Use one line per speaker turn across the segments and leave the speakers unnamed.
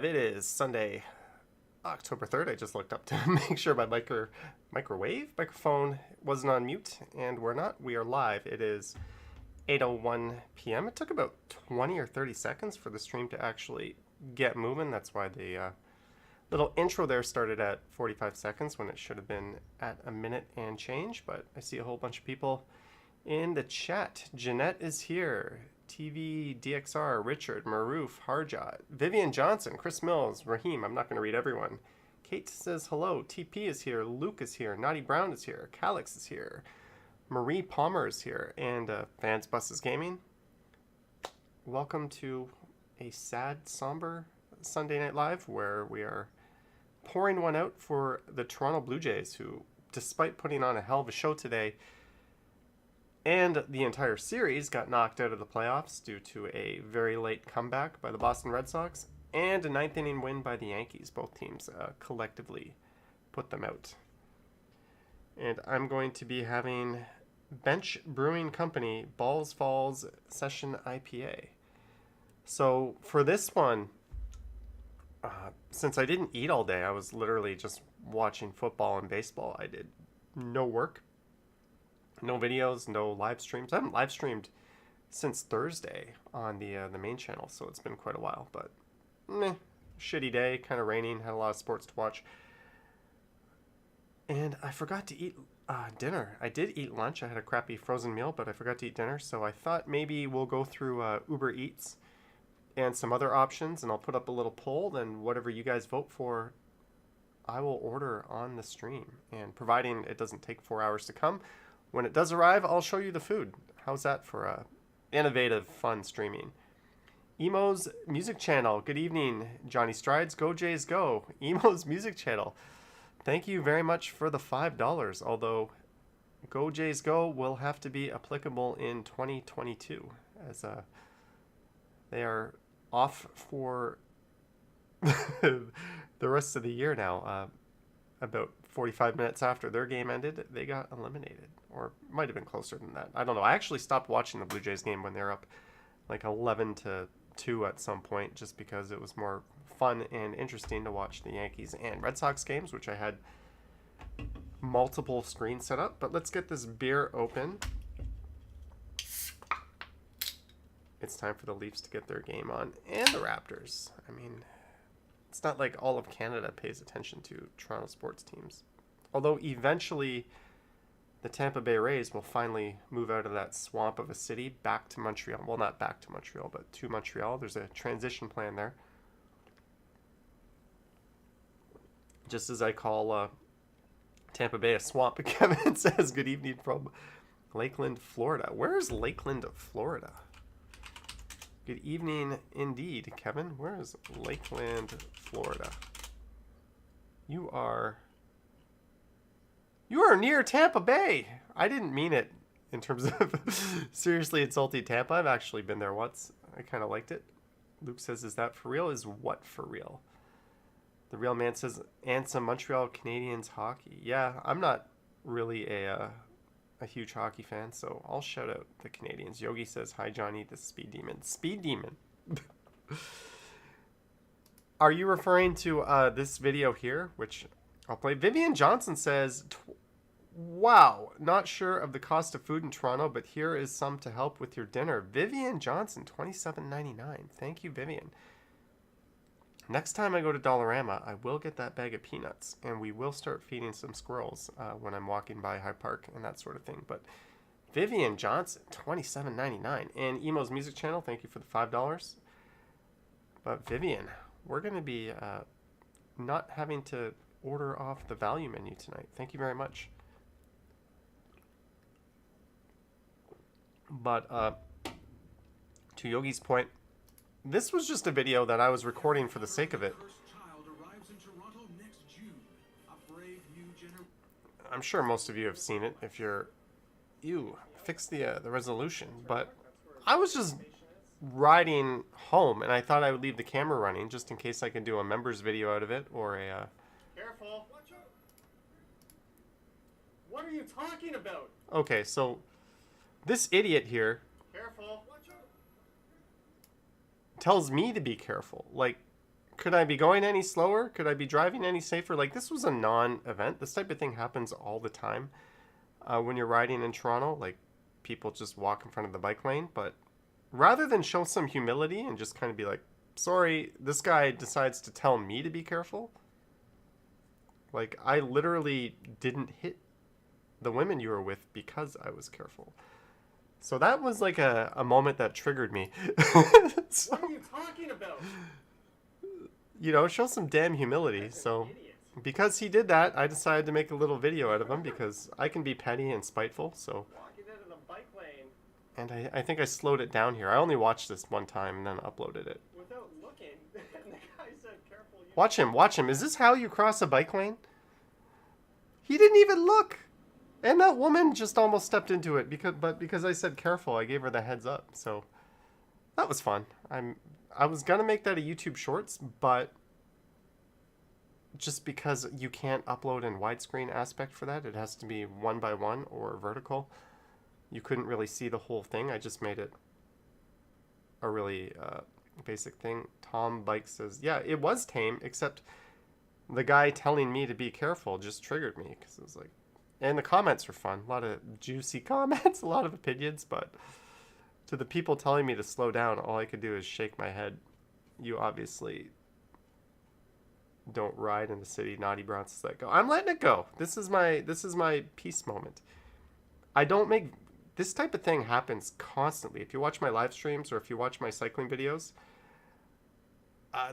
live. It is Sunday, October 3rd. I just looked up to make sure my microphone wasn't on mute, and we're not. We are live. It is 8:01 p.m. It took about 20 or 30 seconds for the stream to actually get moving. That's why the little intro there started at 45 seconds when it should have been at a minute and change. But I see a whole bunch of people in the chat. Jeanette is here. TV, DXR, Richard, Maroof, Harjot, Vivian Johnson, Chris Mills, Raheem. I'm not going to read everyone. Kate says hello. TP is here. Luke is here. Naughty Brown is here. Calix is here. Marie Palmer is here. And Fans Buses Gaming. Welcome to a sad, somber Sunday Night Live where we are pouring one out for the Toronto Blue Jays, who, despite putting on a hell of a show today, and the entire series, got knocked out of the playoffs due to a very late comeback by the Boston Red Sox and a ninth inning win by the Yankees. Both teams collectively put them out. And I'm going to be having Bench Brewing Company Balls Falls Session IPA. So for this one, since I didn't eat all day, I was literally just watching football and baseball. I did no work. No videos, no live streams. I haven't live streamed since Thursday on the main channel, so it's been quite a while. But shitty day, kind of raining, had a lot of sports to watch. And I forgot to eat dinner. I did eat lunch. I had a crappy frozen meal, but I forgot to eat dinner. So I thought maybe we'll go through Uber Eats and some other options, and I'll put up a little poll. Then whatever you guys vote for, I will order on the stream. And providing it doesn't take 4 hours to come, when it does arrive, I'll show you the food. How's that for innovative, fun streaming? Emo's Music Channel. Good evening, Johnny Strides. Go Jays Go. Emo's Music Channel. Thank you very much for the $5. Although Go Jays Go will have to be applicable in 2022, as they are off for the rest of the year now. About 45 minutes after their game ended, they got eliminated. Or might have been closer than that. I don't know. I actually stopped watching the Blue Jays game when they were up like 11-2 at some point, just because it was more fun and interesting to watch the Yankees and Red Sox games, which I had multiple screens set up. But let's get this beer open. It's time for the Leafs to get their game on, and the Raptors. I mean, it's not like all of Canada pays attention to Toronto sports teams. Although eventually the Tampa Bay Rays will finally move out of that swamp of a city back to Montreal. Well, not back to Montreal, but to Montreal. There's a transition plan there. Just as I call Tampa Bay a swamp, Kevin says, good evening from Lakeland, Florida. Where is Lakeland, Florida? Good evening indeed, Kevin. Where is Lakeland, Florida? You are near Tampa Bay. I didn't mean it in terms of seriously insulting Tampa. I've actually been there once. I kind of liked it. Luke says, is that for real? Is what for real? The real man says, and some Montreal Canadiens hockey. Yeah, I'm not really a huge hockey fan, so I'll shout out the Canadians. Yogi says, hi, Johnny, the Speed Demon. Speed Demon. Are you referring to this video here, which I'll play? Vivian Johnson says, wow, not sure of the cost of food in Toronto, but here is some to help with your dinner. Vivian Johnson, $27.99. Thank you, Vivian. Next time I go to Dollarama, I will get that bag of peanuts, and we will start feeding some squirrels when I'm walking by High Park and that sort of thing. But Vivian Johnson, $27.99. And Emo's Music Channel, thank you for the $5. But Vivian, we're going to be not having to order off the value menu tonight. Thank you very much. But to Yogi's point, this was just a video that I was recording for the sake of it. I'm sure most of you have seen it if you're... Ew, fix the resolution. But I was just riding home, and I thought I would leave the camera running just in case I could do a members video out of it, or a... Careful! What are you talking about? Okay, so this idiot here... Careful! tells me to be careful. Like, Could I be going any slower? Could I be driving any safer? Like, this was a non-event. This type of thing happens all the time when you're riding in Toronto. Like, people just walk in front of the bike lane. But rather than show some humility and just kind of be like, sorry, this guy decides to tell me to be careful. Like, I literally didn't hit the women you were with because I was careful. So that was like a moment that triggered me. So,
what are you talking about?
You know, show some damn humility. So because he did that, I decided to make a little video out of him because I can be petty and spiteful. So
walking into the bike lane.
And I think I slowed it down here. I only watched this one time and then uploaded it.
Without looking. And the guy said, careful.
Watch him, watch him. Is this how you cross a bike lane? He didn't even look. And that woman just almost stepped into it because I said careful, I gave her the heads up. So that was fun. I was gonna make that a YouTube Shorts, but just because you can't upload in widescreen aspect for that, it has to be 1x1 or vertical. You couldn't really see the whole thing. I just made it a really basic thing. Tom Bike says, yeah, it was tame, except the guy telling me to be careful just triggered me because it was like, and the comments were fun. A lot of juicy comments, a lot of opinions, but to the people telling me to slow down, all I could do is shake my head. You obviously don't ride in the city. Naughty Brown says, let go. I'm letting it go. This is my peace moment. I don't make this type of thing happens constantly. If you watch my live streams or if you watch my cycling videos,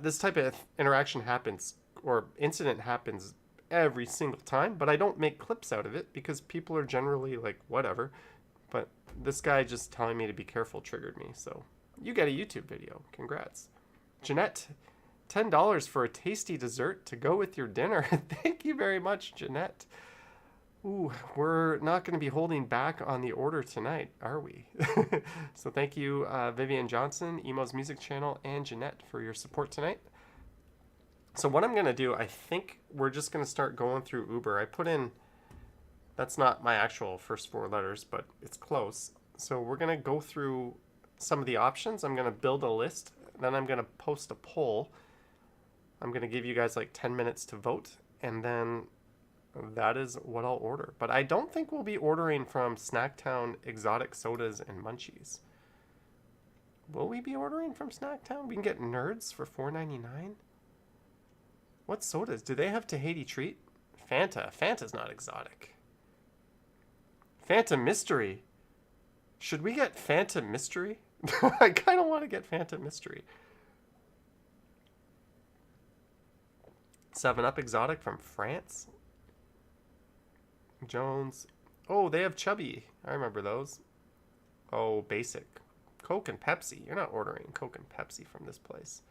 this type of interaction happens or incident happens every single time, but I don't make clips out of it because people are generally like, whatever. But this guy just telling me to be careful triggered me. So you get a YouTube video. Congrats. Jeanette, $10 for a tasty dessert to go with your dinner. Thank you very much, Jeanette. Ooh, we're not going to be holding back on the order tonight, are we? So thank you, Vivian Johnson, Emo's Music Channel, and Jeanette for your support tonight. So what I'm going to do, I think we're just going to start going through Uber. I put in, that's not my actual first 4 letters, but it's close. So we're going to go through some of the options. I'm going to build a list. Then I'm going to post a poll. I'm going to give you guys like 10 minutes to vote. And then that is what I'll order. But I don't think we'll be ordering from Snacktown Exotic Sodas and Munchies. Will we be ordering from Snacktown? We can get Nerds for $4.99. What sodas? Do they have Tahiti Treat? Fanta. Fanta's not exotic. Fanta Mystery. Should we get Fanta Mystery? I kind of want to get Fanta Mystery. 7-Up Exotic from France. Jones. Oh, they have Chubby. I remember those. Oh, Basic. Coke and Pepsi. You're not ordering Coke and Pepsi from this place.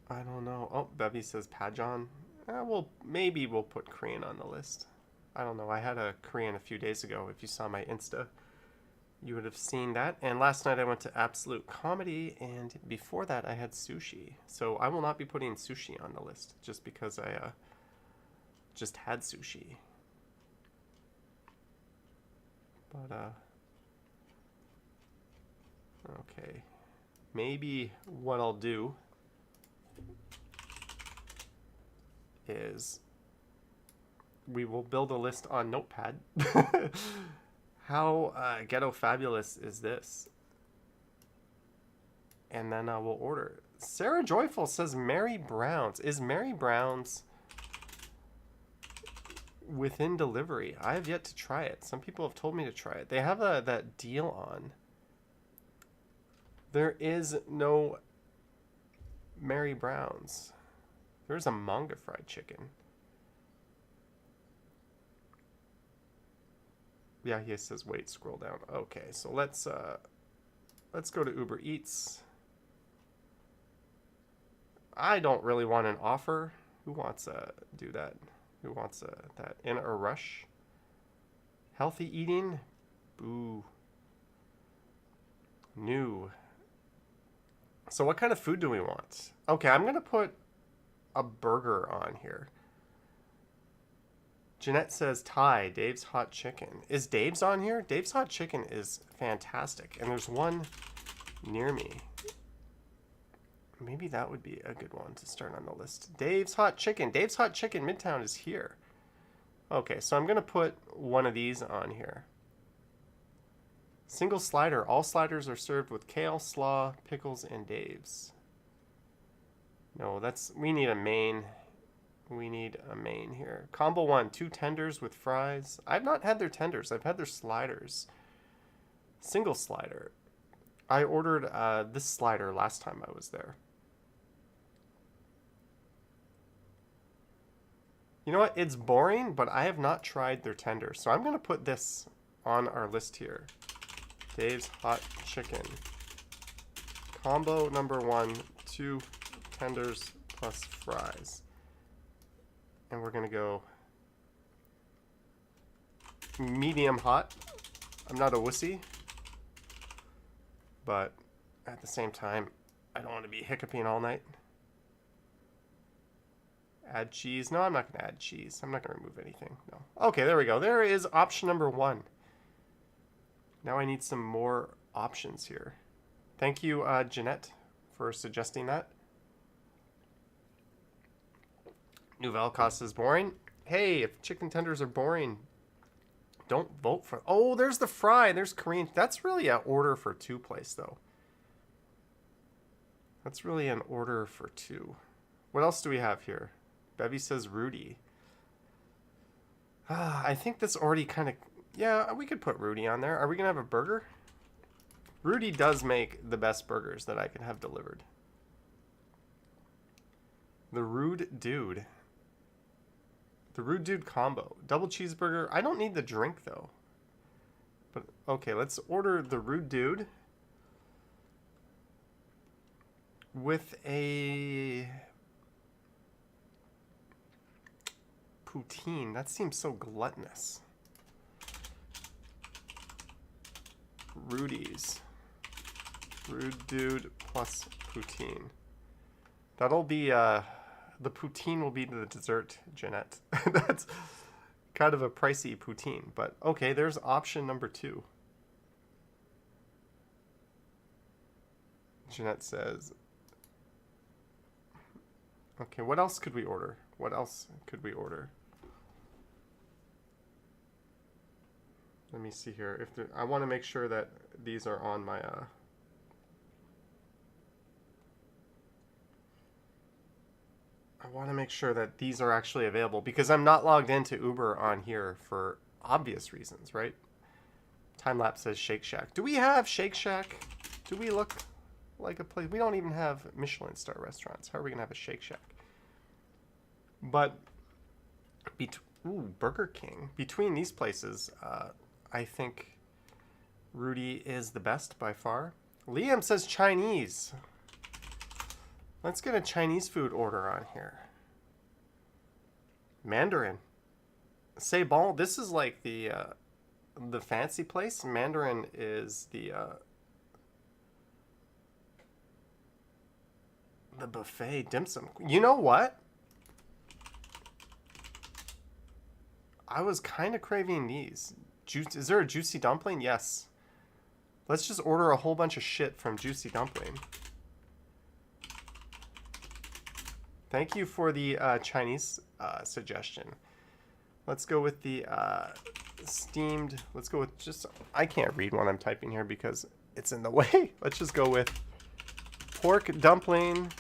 I don't know. Oh, Bevy says Pajon. Maybe we'll put Korean on the list. I don't know. I had a Korean a few days ago. If you saw my Insta, you would have seen that. And last night I went to Absolute Comedy, and before that I had sushi. So I will not be putting sushi on the list just because I just had sushi. But okay. Maybe what I'll do is we will build a list on Notepad. How ghetto fabulous is this? And then we'll order. Sarah Joyful says Mary Brown's. Is Mary Brown's within delivery? I have yet to try it. Some people have told me to try it. They have that deal on. There is no Mary Brown's. There's a manga fried chicken. Yeah, he says wait, scroll down. Okay, so let's go to Uber Eats. I don't really want an offer. Who wants to do that? Who wants that? In a rush? Healthy eating? Boo. New. So what kind of food do we want? Okay, I'm going to put a burger on here. Jeanette says Thai, Dave's Hot Chicken. Is Dave's on here? Dave's Hot Chicken is fantastic. And there's one near me. Maybe that would be a good one to start on the list. Dave's Hot Chicken. Dave's Hot Chicken Midtown is here. Okay, so I'm going to put one of these on here. Single slider. All sliders are served with kale, slaw, pickles, and Dave's. No, we need a main. We need a main here. Combo 1, 2 tenders with fries. I've not had their tenders. I've had their sliders. Single slider. I ordered this slider last time I was there. You know what? It's boring, but I have not tried their tenders. So I'm going to put this on our list here. Dave's Hot Chicken. Combo number 1, 2 tenders plus fries. And we're going to go medium hot. I'm not a wussy. But at the same time, I don't want to be hiccuping all night. Add cheese. No, I'm not going to add cheese. I'm not going to remove anything. No. Okay, there we go. There is option number 1. Now I need some more options here. Thank you, Jeanette, for suggesting that. Nouvelle Costa is boring. Hey, if chicken tenders are boring, don't vote for... Oh, there's the fry. There's Korean. That's really an order for 2 place, though. That's really an order for 2. What else do we have here? Bevy says Rudy. I think that's already kind of... Yeah, we could put Rudy on there. Are we going to have a burger? Rudy does make the best burgers that I can have delivered. The Rude Dude. The Rude Dude combo. Double cheeseburger. I don't need the drink, though. But, okay, let's order the Rude Dude with a poutine. That seems so gluttonous. Rudy's. Rude Dude plus poutine. That'll be, the poutine will be the dessert, Jeanette. That's kind of a pricey poutine. But, okay, there's option number 2. Jeanette says... Okay, what else could we order? What else could we order? Let me see here. If there, I want to make sure that these are on my... I want to make sure that these are actually available because I'm not logged into Uber on here for obvious reasons, right? Timelapse says Shake Shack. Do we have Shake Shack? Do we look like a place? We don't even have Michelin star restaurants. How are we going to have a Shake Shack? But, Burger King. Between these places, I think Rudy is the best by far. Liam says Chinese. Let's get a Chinese food order on here. Mandarin. C'est bon. This is like the fancy place. Mandarin is the buffet dim sum. You know what? I was kind of craving these. Is there a Juicy Dumpling? Yes. Let's just order a whole bunch of shit from Juicy Dumpling. Thank you for the Chinese suggestion. Let's go with the steamed... Let's go with just... I can't read what I'm typing here because it's in the way. Let's just go with pork dumpling.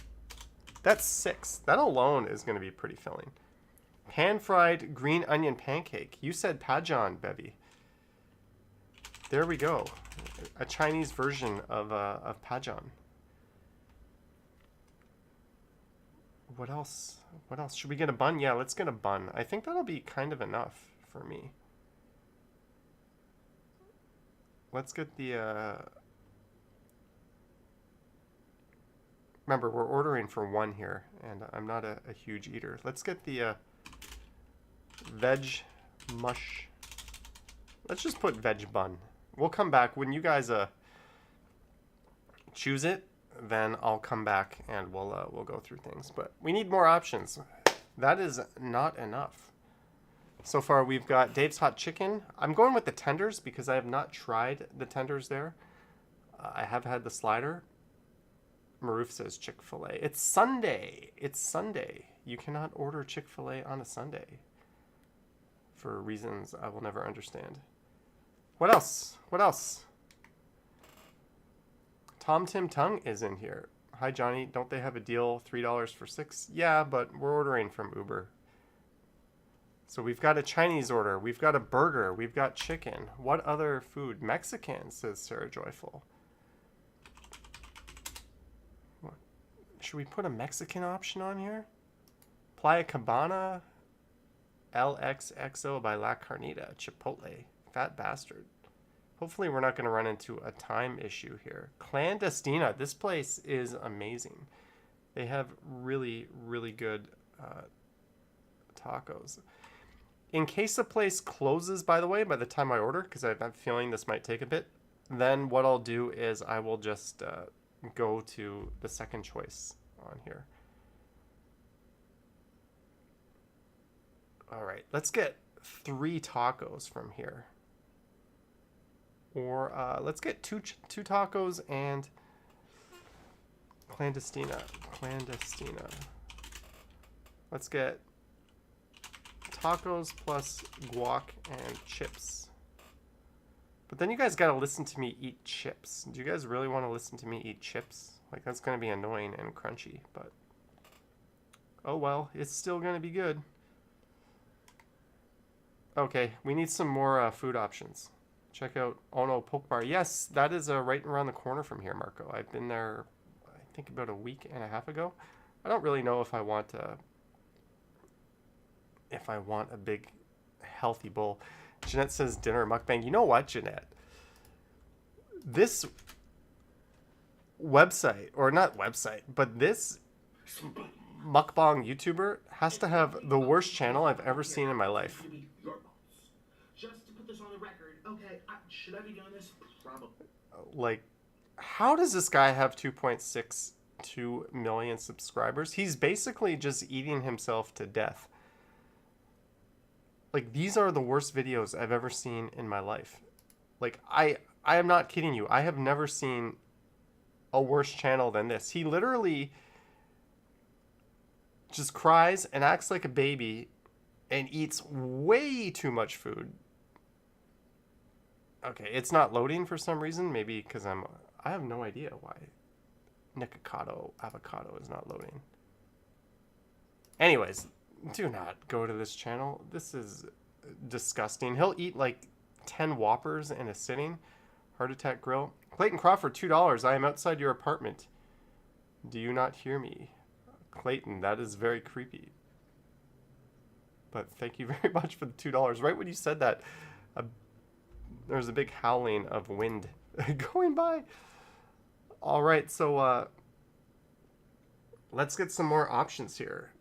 That's 6. That alone is going to be pretty filling. Pan-fried green onion pancake. You said Pajon, Bevy. There we go. A Chinese version of Pajon. What else? What else? Should we get a bun? Yeah, let's get a bun. I think that'll be kind of enough for me. Let's get the... Remember, we're ordering for 1 here, and I'm not a huge eater. Let's get the veg mush. Let's just put veg bun. We'll come back. When you guys choose it, then I'll come back and we'll go through things. But we need more options. That is not enough. So far, we've got Dave's Hot Chicken. I'm going with the tenders because I have not tried the tenders there. I have had the slider. Maroof says Chick-fil-A. It's Sunday. It's Sunday. You cannot order Chick-fil-A on a Sunday. For reasons I will never understand. What else? What else? Tom Tim Tung is in here. Hi, Johnny. Don't they have a deal? $3 for 6? Yeah, but we're ordering from Uber. So we've got a Chinese order. We've got a burger. We've got chicken. What other food? Mexican, says Sarah Joyful. What? Should we put a Mexican option on here? Playa Cabana, LXXO by La Carnita, Chipotle. Fat bastard. Hopefully we're not going to run into a time issue here. Clandestina. This place is amazing. They have really, really good tacos. In case a place closes, by the way, by the time I order, because I have a feeling this might take a bit, then what I'll do is I will just go to the second choice on here. All right, let's get 3 tacos from here. Or let's get two tacos and Clandestina. Clandestina. Let's get tacos plus guac and chips. But then you guys gotta listen to me eat chips. Do you guys really want to listen to me eat chips? Like, that's gonna be annoying and crunchy, but oh well, it's still gonna be good. Okay, we need some more food options. Check out Ono Poke Bar. Yes, that is right around the corner from here, Marco. I've been there, I think, about a week and a half ago. I don't really know if I want a big, healthy bowl. Jeanette says dinner mukbang. You know what, Jeanette? This website, or not website, but this mukbang YouTuber has to have the worst channel I've ever seen in my life.
Just to put this on the record, okay, should I be doing this? Probably.
Like, how does this guy have 2.62 million subscribers? He's basically just eating himself to death. Like, these are the worst videos I've ever seen in my life. Like, I am not kidding you. I have never seen a worse channel than this. He literally just cries and acts like a baby and eats way too much food. Okay, it's not loading for some reason. Maybe because I have no idea why Nikocado avocado is not loading. Anyways, do not go to this channel. This is disgusting. He'll eat like 10 Whoppers in a sitting. Heart Attack Grill. Clayton Crawford, $2. I am outside your apartment. Do you not hear me? Clayton, that is very creepy. But thank you very much for the $2. Right when you said that, there was a big howling of wind going by. All right, so let's get some more options here.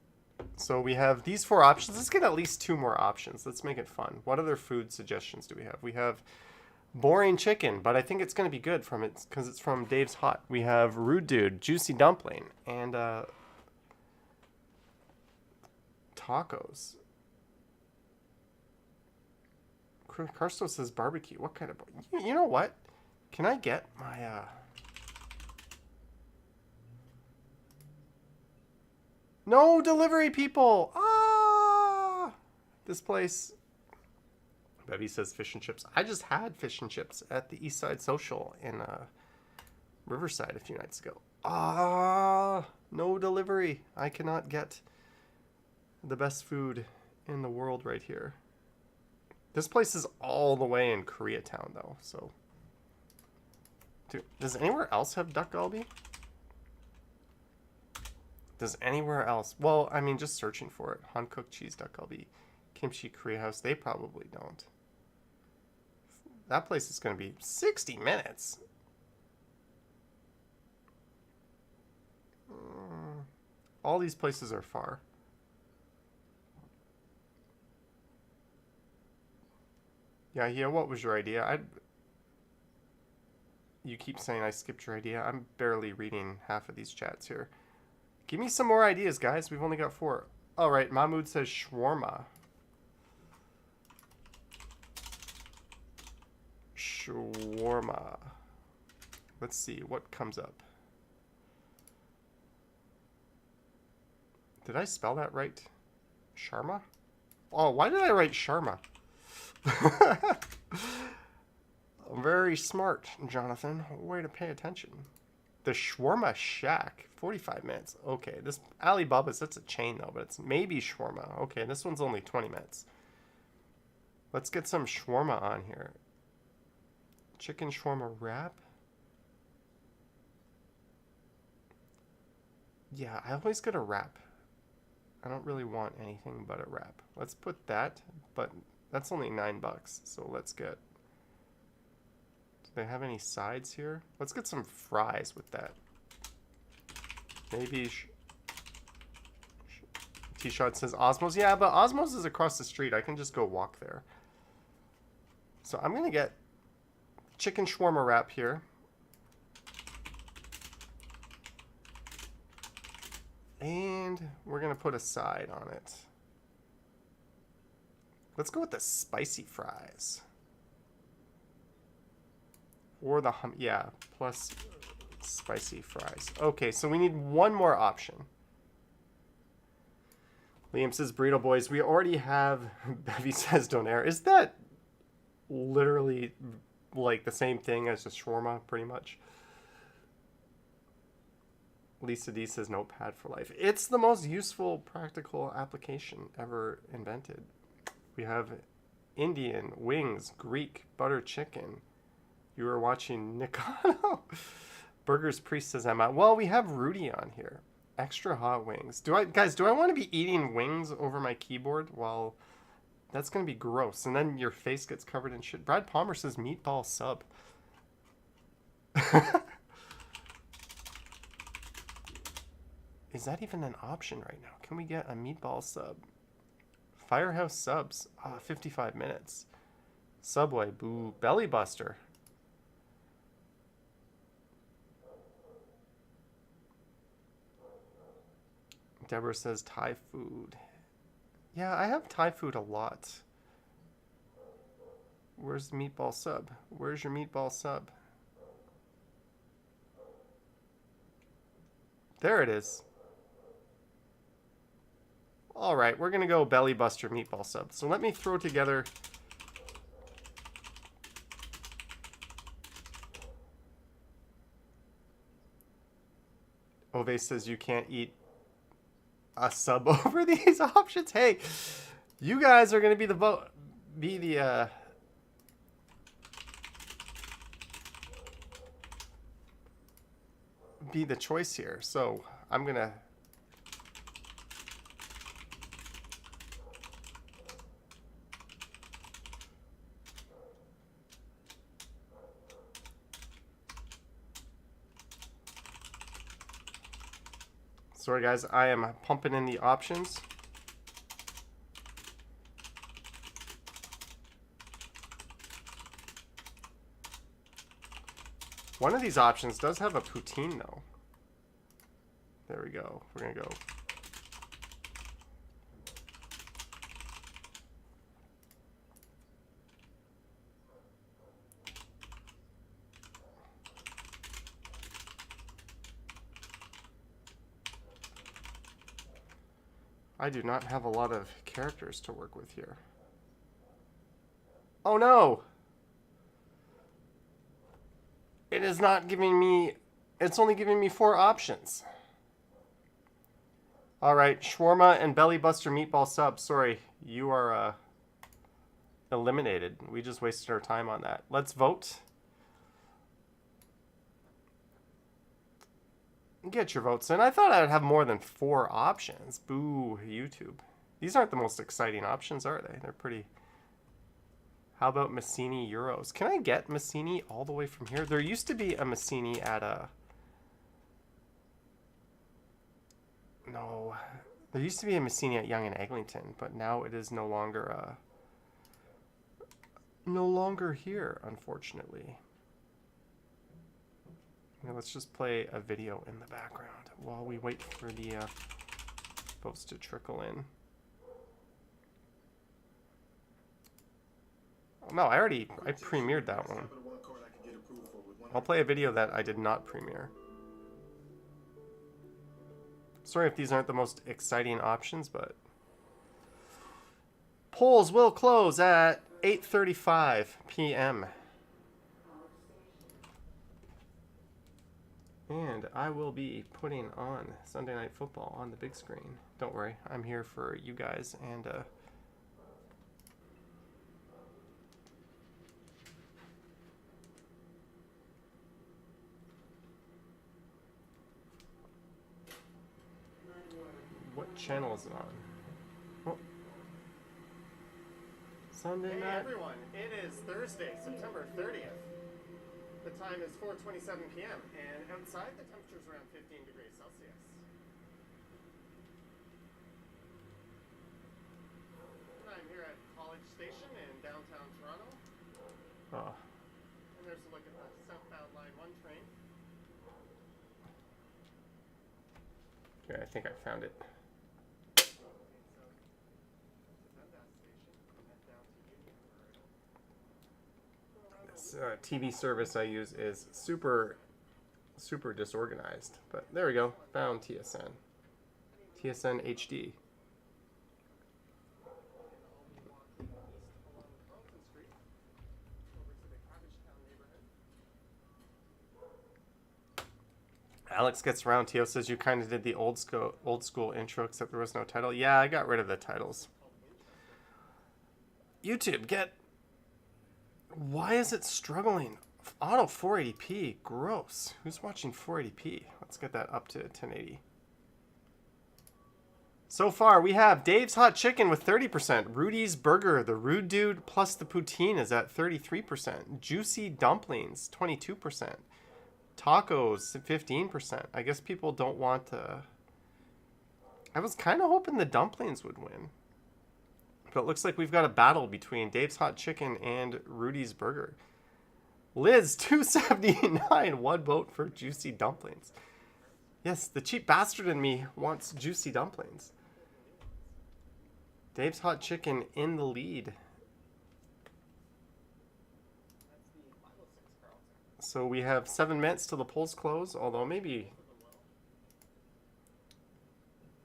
So we have these 4 options. Let's get at least 2 more options. Let's make it fun. What other food suggestions do we have? We have boring chicken, but I think it's going to be good from it because it's from Dave's Hot. We have Rude Dude, juicy dumpling, and tacos. Carsto says barbecue. What kind of... You know what? Can I get my... No delivery, people! Ah! This place... Bevy says fish and chips. I just had fish and chips at the East Side Social in Riverside a few nights ago. Ah! No delivery. I cannot get the best food in the world right here. This place is all the way in Koreatown, though, so... Dude, does anywhere else have duck galbi? Does anywhere else? Well, I mean, just searching for it. Han-cooked cheese duck galbi. Kimchi Korea House, they probably don't. That place is going to be 60 minutes. All these places are far. Yeah, what was your idea? You keep saying I skipped your idea. I'm barely reading half of these chats here. Give me some more ideas, guys. We've only got 4. All right, Mahmoud says shawarma. shawarma. Let's see what comes up. Did I spell that right? Sharma? Oh, why did I write Sharma? Very smart, Jonathan. Way to pay attention. The Shawarma Shack, 45 minutes. Okay, this Alibaba's, that's a chain though, but it's maybe shawarma. Okay, this one's only 20 minutes. Let's get some shawarma on here. Chicken shawarma wrap. Yeah, I always get a wrap. I don't really want anything but a wrap. Let's put that, but that's only $9. So let's get... Do they have any sides here? Let's get some fries with that. Maybe... T-Shot says Osmos. Yeah, but Osmos is across the street. I can just go walk there. So I'm going to get chicken shawarma wrap here. And we're going to put a side on it. Let's go with the spicy fries. Or the yeah, plus spicy fries. Okay, so we need one more option. Liam says, Burrito Boys, we already have... Bevy says, Donair. Is that literally like the same thing as a shawarma, pretty much? Lisa D says, Notepad for life. It's the most useful, practical application ever invented. We have Indian, wings, Greek, butter chicken. You are watching Nikano. Burgers Priest says, Emma. Well, we have Rudy on here. Extra hot wings. Guys, do I want to be eating wings over my keyboard? Well, that's going to be gross. And then your face gets covered in shit. Brad Palmer says, meatball sub. Is that even an option right now? Can we get a meatball sub? Firehouse subs. 55 minutes. Subway. Boo. Belly Buster. Deborah says Thai food. Yeah, I have Thai food a lot. Where's the meatball sub? Where's your meatball sub? There it is. All right, we're going to go Belly Buster meatball sub. So let me throw together... Ove says you can't eat a sub over these options. Hey, you guys are going to be the choice here. So I'm going to... Sorry guys, I am pumping in the options. One of these options does have a poutine though. There we go. We're gonna go. I do not have a lot of characters to work with here. Oh no! It is not giving me... It's only giving me 4 options. Alright, shawarma and Belly Buster meatball sub. Sorry, you are eliminated. We just wasted our time on that. Let's vote. Get your votes in. I thought I'd have more than 4 options. Boo, YouTube. These aren't the most exciting options, are they? They're pretty... How about Massini Euros? Can I get Massini all the way from here? There used to be a Massini at a... No. There used to be a Massini at Yonge and Eglinton, but now it is no longer here, unfortunately. Now let's just play a video in the background while we wait for the votes to trickle in. Oh, no, I premiered that one. I'll play a video that I did not premiere. Sorry if these aren't the most exciting options, but polls will close at 8:35 p.m. And I will be putting on Sunday Night Football on the big screen. Don't worry, I'm here for you guys. And what channel is it on? Oh. Sunday
Hey
night.
everyone, it is Thursday, September 30th. The time is 4:27 p.m. and outside the temperature is around 15 degrees Celsius. And I'm here at College Station in downtown Toronto.
Oh.
And there's a look at the southbound Line 1 train.
Okay, I think I found it.
So, at that station, head down to Union Road.
TV service I use is super disorganized, but there we go. Found TSN HD. Alex gets around. Tio says you kind of did the old school intro, except there was no title. Yeah, I got rid of the titles. YouTube, why is it struggling? Auto 480p, gross. Who's watching 480p? Let's get that up to 1080. So far, we have Dave's Hot Chicken with 30%. Rudy's Burger, the Rude Dude plus the Poutine is at 33%. Juicy Dumplings, 22%. Tacos, 15%. I guess people don't want to... I was kind of hoping the dumplings would win. But it looks like we've got a battle between Dave's Hot Chicken and Rudy's Burger. Liz, 279, one vote for Juicy Dumplings. Yes, the cheap bastard in me wants Juicy Dumplings. Dave's Hot Chicken in the lead. So we have 7 minutes till the polls close, although maybe...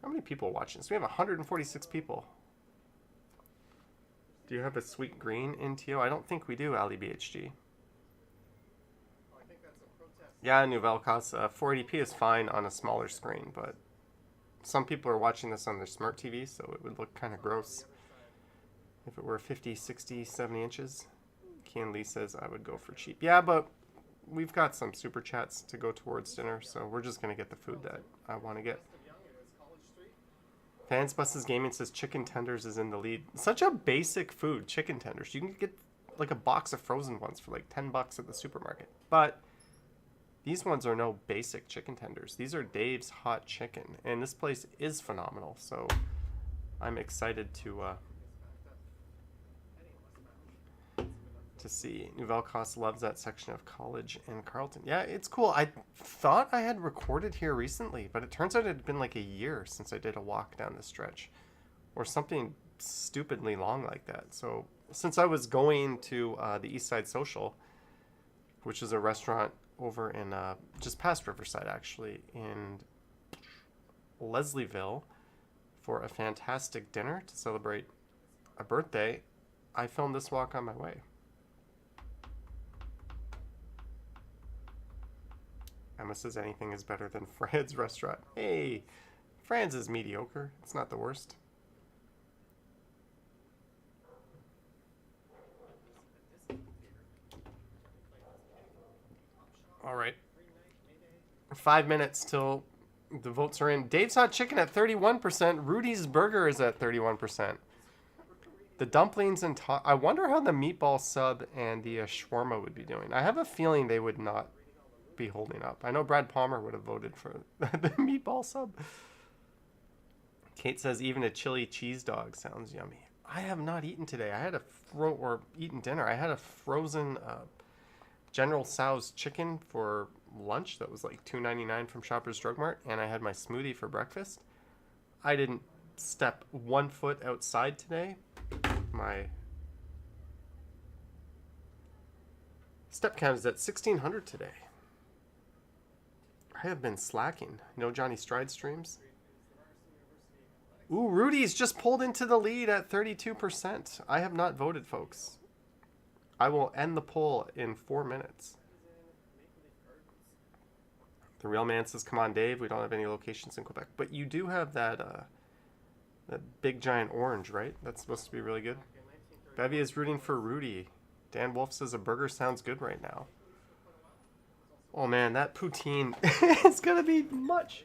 How many people are watching this? We have 146 people. Do you have a sweet green in TO? I don't think we do, Ali BHG. Yeah, Nouvelle Casa. 480p is fine on a smaller screen, but some people are watching this on their smart TV, so it would look kind of gross if it were 50, 60, 70 inches. Kian Lee says I would go for cheap. Yeah, but we've got some super chats to go towards dinner, so we're just going to get the food that I want to get. Fans Buses Gaming says chicken tenders is in the lead. Such a basic food, chicken tenders. You can get like a box of frozen ones for like $10 at the supermarket. But these ones are no basic chicken tenders. These are Dave's Hot Chicken, and this place is phenomenal. So I'm excited to see. Nouvelle Cost loves that section of College and Carleton. Yeah, it's cool. I thought I had recorded here recently, but it turns out it had been like a year since I did a walk down the stretch or something stupidly long like that. So since I was going to the East Side Social, which is a restaurant over in just past Riverside, actually, in Leslieville, for a fantastic dinner to celebrate a birthday, I filmed this walk on my way. Emma says anything is better than Fran's restaurant. Hey, Fran's is mediocre. It's not the worst. All right. 5 minutes till the votes are in. Dave's Hot Chicken at 31%. Rudy's Burger is at 31%. The dumplings and I wonder how the meatball sub and the shawarma would be doing. I have a feeling they would not be holding up. I know Brad Palmer would have voted for the meatball sub. Kate says even a chili cheese dog sounds yummy. I have not eaten today. I had eaten dinner. I had a frozen General Tso's chicken for lunch that was like $2.99 from Shoppers Drug Mart, and I had my smoothie for breakfast. I didn't step 1 foot outside today. My Step count is at 1,600 today. I have been slacking. No Johnny Stride streams. Ooh, Rudy's just pulled into the lead at 32%. I have not voted, folks. I will end the poll in 4 minutes. The real man says, come on, Dave. We don't have any locations in Quebec. But you do have that that big giant orange, right? That's supposed to be really good. Bevy is rooting for Rudy. Dan Wolf says a burger sounds good right now. Oh man, that poutine is going to be much.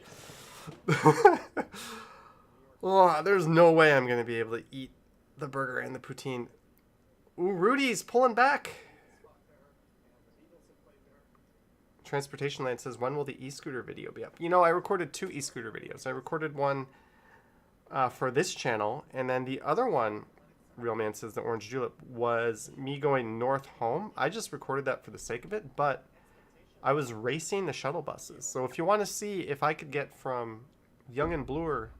Oh, there's no way I'm going to be able to eat the burger and the poutine. Ooh, Rudy's pulling back. Transportation Land says, when will the e-scooter video be up? You know, I recorded 2 e-scooter videos. I recorded one for this channel, and then the other one, Real Man says the Orange Julep, was me going north home. I just recorded that for the sake of it, but I was racing the shuttle buses. So if you want to see if I could get from Yonge and Bloor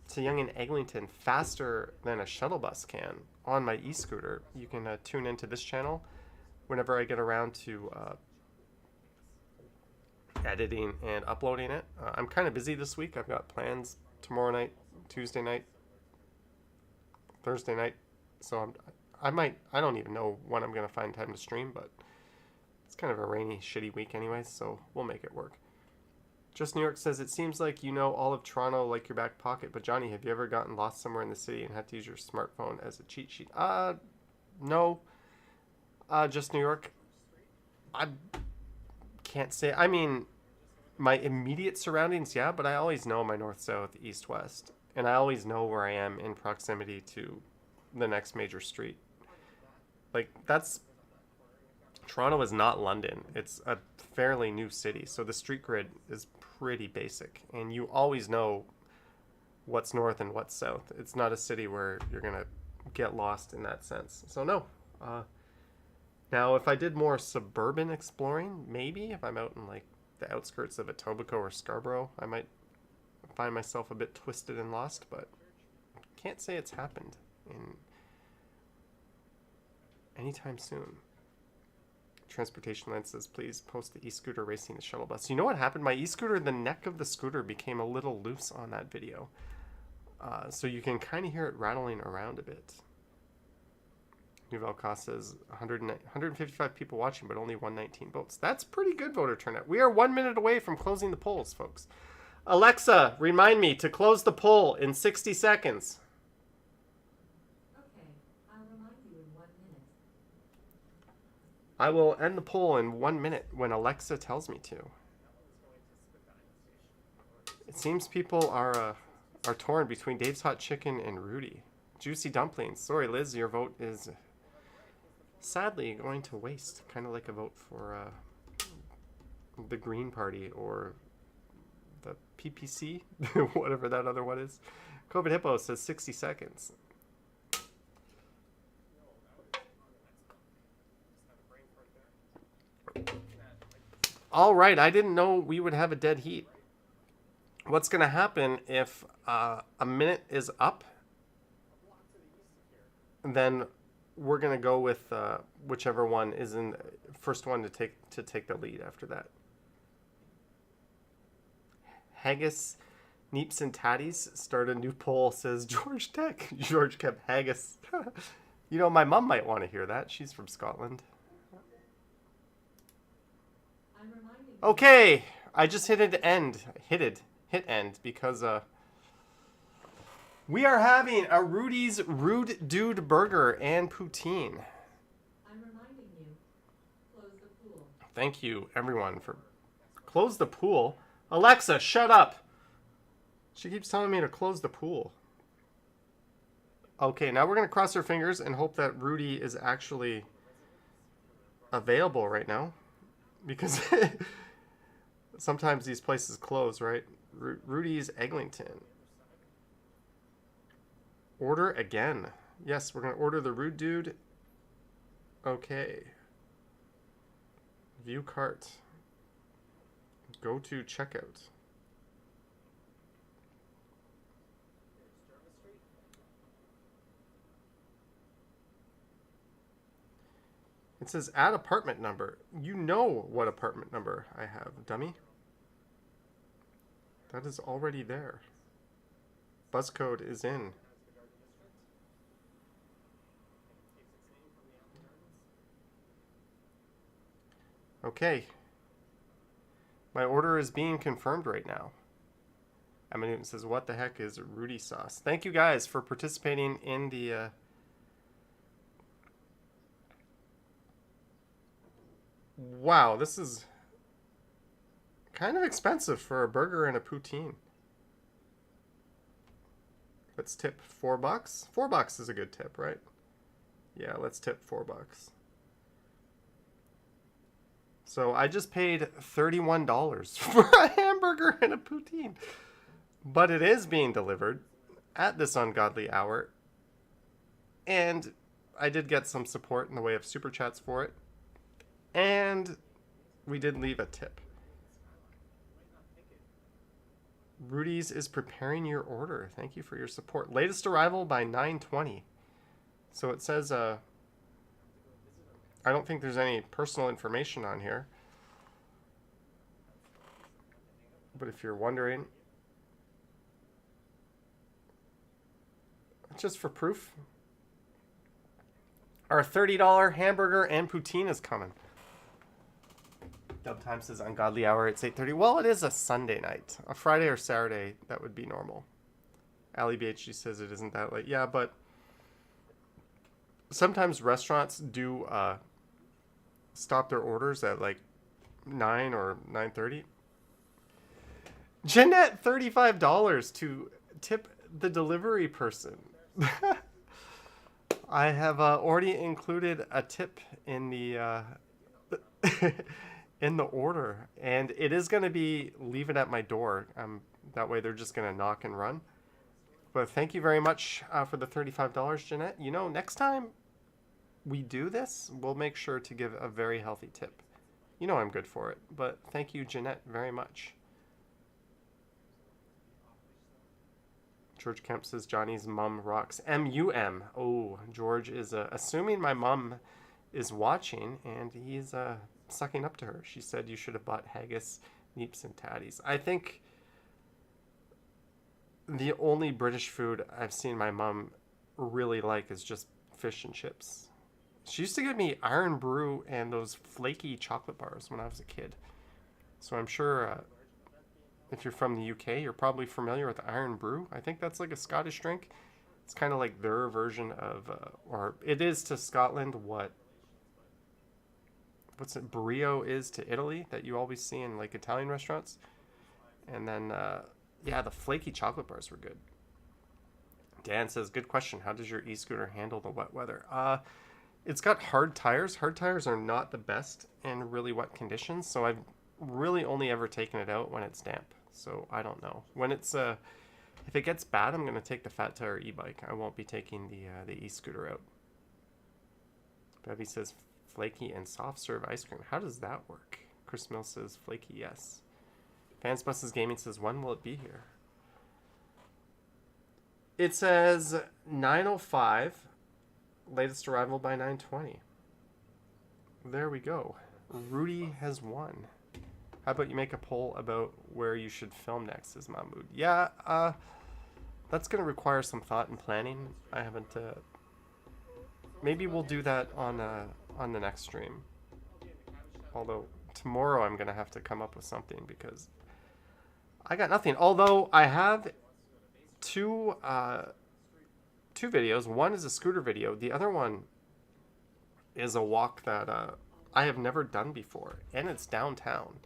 to Yonge and Eglinton faster than a shuttle bus can on my e-scooter, you can tune into this channel whenever I get around to editing and uploading it. I'm kind of busy this week. I've got plans tomorrow night, Tuesday night, Thursday night. So I don't even know when I'm going to find time to stream, but it's kind of a rainy, shitty week anyway, so we'll make it work. Just New York says, it seems like you know all of Toronto like your back pocket, but Johnny, have you ever gotten lost somewhere in the city and had to use your smartphone as a cheat sheet? No. Just New York. I can't say. I mean, my immediate surroundings, yeah, but I always know my north, south, east, west. And I always know where I am in proximity to the next major street. Like, Toronto is not London. It's a fairly new city, so the street grid is pretty basic, and you always know what's north and what's south. It's not a city where you're gonna get lost in that sense. So no. Now, if I did more suburban exploring, maybe if I'm out in like the outskirts of Etobicoke or Scarborough, I might find myself a bit twisted and lost, but can't say it's happened in anytime soon. Transportation Land says, please post the e-scooter racing the shuttle bus. You know what happened? My e-scooter, the neck of the scooter became a little loose on that video. So you can kind of hear it rattling around a bit. Nouvelle Cost says 155 people watching, but only 119 votes. That's pretty good voter turnout. We are 1 minute away from closing the polls, folks. Alexa, remind me to close the poll in 60 seconds.
Okay, I'll remind you in 1 minute.
I will end the poll in 1 minute when Alexa tells me to. It seems people are torn between Dave's Hot Chicken and Rudy. Juicy Dumplings. Sorry, Liz, your vote is sadly going to waste. Kind of like a vote for the Green Party or the PPC, whatever that other one is. COVID Hippo says 60 seconds. All right, I didn't know we would have a dead heat. What's going to happen if a minute is up? Then we're going to go with whichever one is in first one to take the lead after that. Haggis, Neeps and Tatties start a new poll, says George Tech. George kept haggis. You know, my mom might want to hear that. She's from Scotland. Okay, I just hit end because we are having a Rudy's Rude Dude Burger and poutine.
I'm reminding you, close the pool.
Thank you, everyone, for close the pool. Alexa, shut up. She keeps telling me to close the pool. Okay, now we're going to cross our fingers and hope that Rudy is actually available right now. Because sometimes these places close, right? Rudy's Eglinton. Order again. Yes, we're going to order the Rude Dude. Okay. View cart. Go to checkout. It says add apartment number. You know what apartment number I have, dummy. That is already there. Buzz code is in. Okay. My order is being confirmed right now. Emma Newton says, what the heck is Rudy sauce? Thank you guys for participating in the... Wow, this is kind of expensive for a burger and a poutine. Let's tip $4. $4 is a good tip, right? Yeah, let's tip $4. So I just paid $31 for a hamburger and a poutine. But it is being delivered at this ungodly hour. And I did get some support in the way of super chats for it. And we did leave a tip. Rudy's is preparing your order. Thank you for your support. Latest arrival by 9:20. So it says, I don't think there's any personal information on here. But if you're wondering, just for proof, our $30 hamburger and poutine is coming. Dub Time says ungodly hour. It's 8:30. Well, it is a Sunday night. A Friday or Saturday, that would be normal. Ali BHG says it isn't that late. Yeah, but sometimes restaurants do stop their orders at like 9 or 9:30. Jeanette, $35 to tip the delivery person. I have already included a tip in the in the order, and it is going to be leave it at my door. That way they're just going to knock and run. But thank you very much for the $35, Jeanette. You know, next time we do this, we'll make sure to give a very healthy tip. You know I'm good for it, but thank you, Jeanette, very much. George Kemp says Johnny's mum rocks. M-U-M. Oh, George is assuming my mum is watching, and he's sucking up to her. She said you should have bought haggis, neeps, and tatties. I think the only British food I've seen my mum really like is just fish and chips. She used to give me Iron Brew and those flaky chocolate bars when I was a kid. So I'm sure if you're from the UK, you're probably familiar with Iron Brew. I think that's like a Scottish drink. It's kind of like their version of, or it is to Scotland what what's it, burrito is to Italy that you always see in like Italian restaurants. And then, yeah, the flaky chocolate bars were good. Dan says, good question. How does your e-scooter handle the wet weather? It's got hard tires. Hard tires are not the best in really wet conditions. So I've really only ever taken it out when it's damp. So I don't know. When it's, if it gets bad, I'm going to take the fat tire e-bike. I won't be taking the e-scooter out. Bevy says, flaky and soft serve ice cream. How does that work? Chris Mill says flaky, yes. Fans Buses Gaming says, when will it be here? It says 9:05. Latest arrival by 9:20. There we go. Rudy has won. How about you make a poll about where you should film next, says Mahmood. Yeah, that's going to require some thought and planning. I haven't... maybe we'll do that on the next stream. Although tomorrow I'm going to have to come up with something because I got nothing. Although I have two videos. One is a scooter video. The other one is a walk that I have never done before, and it's downtown.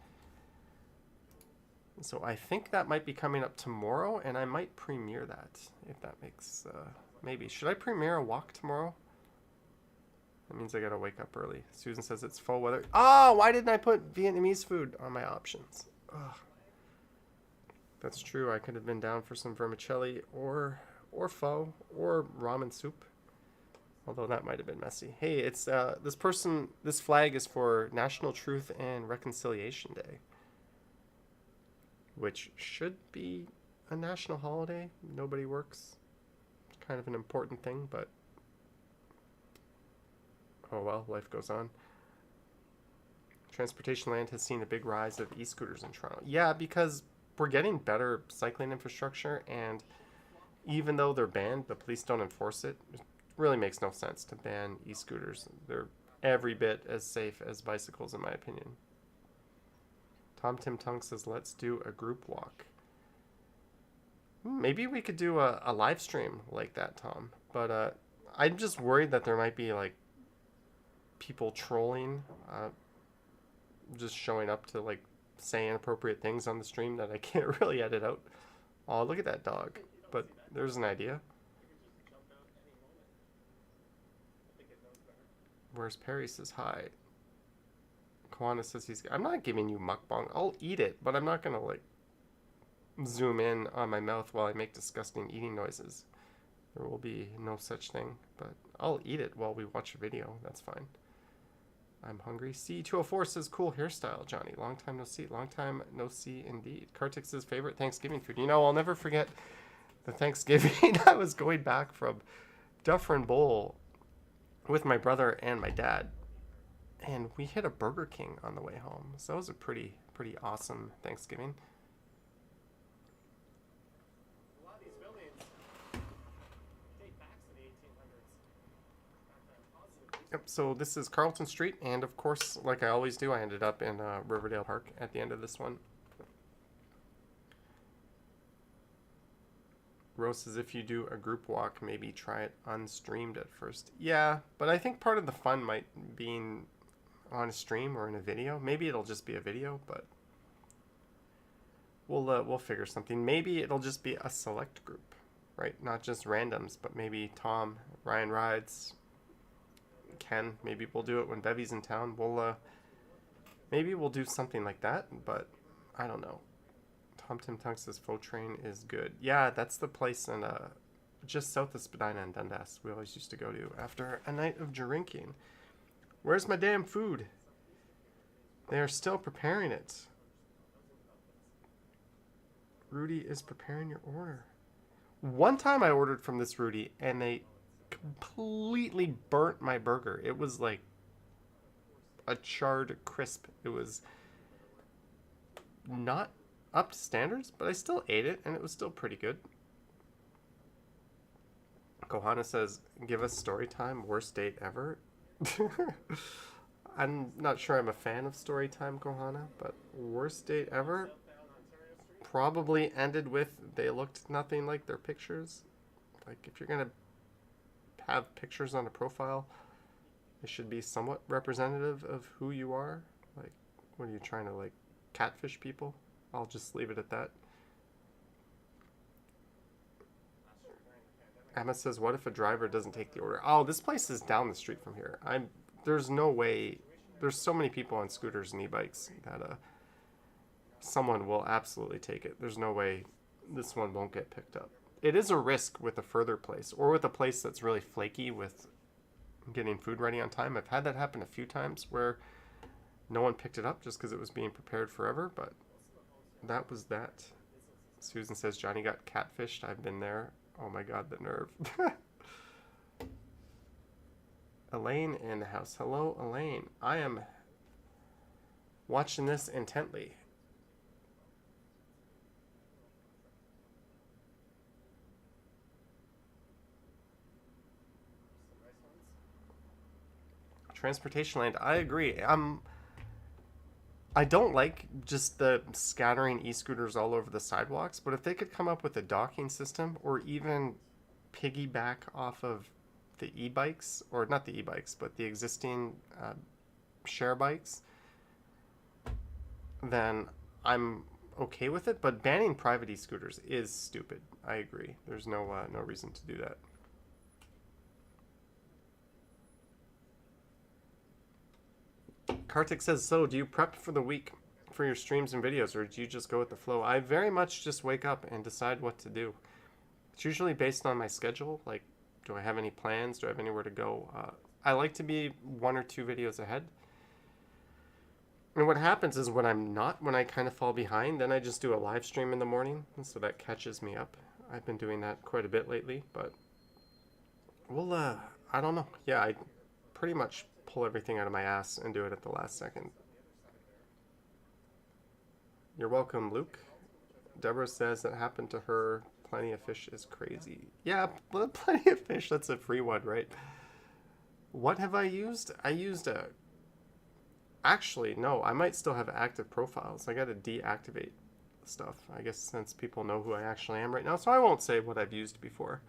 So I think that might be coming up tomorrow, and I might premiere that, if that makes... maybe. Should I premiere a walk tomorrow? That means I gotta wake up early. Susan says it's fall weather. Oh, why didn't I put Vietnamese food on my options? Ugh. That's true. I could have been down for some vermicelli or pho or ramen soup. Although that might have been messy. Hey, it's this flag is for National Truth and Reconciliation Day, which should be a national holiday. Nobody works. It's kind of an important thing, but oh well, life goes on. Transportation Land has seen a big rise of e-scooters in Toronto. Yeah, because we're getting better cycling infrastructure, and even though they're banned, the police don't enforce it. It really makes no sense to ban e-scooters. They're every bit as safe as bicycles, in my opinion. Tom Tim Tung says, let's do a group walk. Maybe we could do a live stream like that, Tom. But I'm just worried that there might be like people trolling, just showing up to like say inappropriate things on the stream that I can't really edit out. Oh, look at that dog. But there's an idea. Where's Perry says hi. Kwana says I'm not giving you mukbang. I'll eat it, but I'm not going to like zoom in on my mouth while I make disgusting eating noises. There will be no such thing, but I'll eat it while we watch a video. That's fine. I'm hungry. C204 says, cool hairstyle, Johnny. Long time no see. Long time no see indeed. Kartik says, favorite Thanksgiving food. You know, I'll never forget the Thanksgiving I was going back from Dufferin Bowl with my brother and my dad. And we hit a Burger King on the way home. So that was a pretty awesome Thanksgiving.
A lot of these buildings date back to the 1800s.
Yep, so this is Carlton Street, and of course, like I always do, I ended up in Riverdale Park at the end of this one. Rose says, if you do a group walk, maybe try it unstreamed at first. Yeah, but I think part of the fun might be on a stream or in a video. Maybe it'll just be a video, but we'll figure something. Maybe it'll just be a select group, right? Not just randoms, but maybe Tom, Ryan Rides, Ken. Maybe we'll do it when Bevy's in town. Maybe we'll do something like that, but I don't know. Tom Tim Tung says Faux Train is good. Yeah, that's the place in just south of Spadina and Dundas we always used to go to after a night of drinking. Where's my damn food? They are still preparing it. Rudy is preparing your order. One time I ordered from this Rudy, and they completely burnt my burger. It was like a charred crisp. It was not up to standards, but I still ate it, and it was still pretty good. Kohana says, give us story time, worst date ever. I'm not sure I'm a fan of story time, Kohana, but worst date ever probably ended with they looked nothing like their pictures. Like, if you're going to have pictures on a profile, it should be somewhat representative of who you are. Like, what are you trying to, like, catfish people? I'll just leave it at that. Emma says, what if a driver doesn't take the order? Oh, this place is down the street from here. There's no way. There's so many people on scooters and e-bikes that someone will absolutely take it. There's no way this one won't get picked up. It is a risk with a further place, or with a place that's really flaky with getting food ready on time. I've had that happen a few times where no one picked it up just because it was being prepared forever, but that was that. Susan says, Johnny got catfished. I've been there. Oh my god, the nerve. Elaine in the house. Hello, Elaine. I am watching this intently. Transportation Land. I agree. I don't like just the scattering e-scooters all over the sidewalks, but if they could come up with a docking system or even piggyback off of the e-bikes, or not the e-bikes, but the existing share bikes, then I'm okay with it. But banning private e-scooters is stupid. I agree. There's no reason to do that. Kartik says, so do you prep for the week for your streams and videos, or do you just go with the flow? I very much just wake up and decide what to do. It's usually based on my schedule. Like, do I have any plans? Do I have anywhere to go? I like to be 1 or 2 videos ahead. And what happens is when I kind of fall behind, then I just do a live stream in the morning. And so that catches me up. I've been doing that quite a bit lately, but I don't know. Yeah, I pretty much pull everything out of my ass and do it at the last second. You're welcome, Luke. Deborah says that happened to her. Plenty of Fish is crazy. Yeah, Plenty of Fish. That's a free one, right? What have I used? I used a... Actually, no. I might still have active profiles. I got to deactivate stuff. I guess since people know who I actually am right now. So I won't say what I've used before.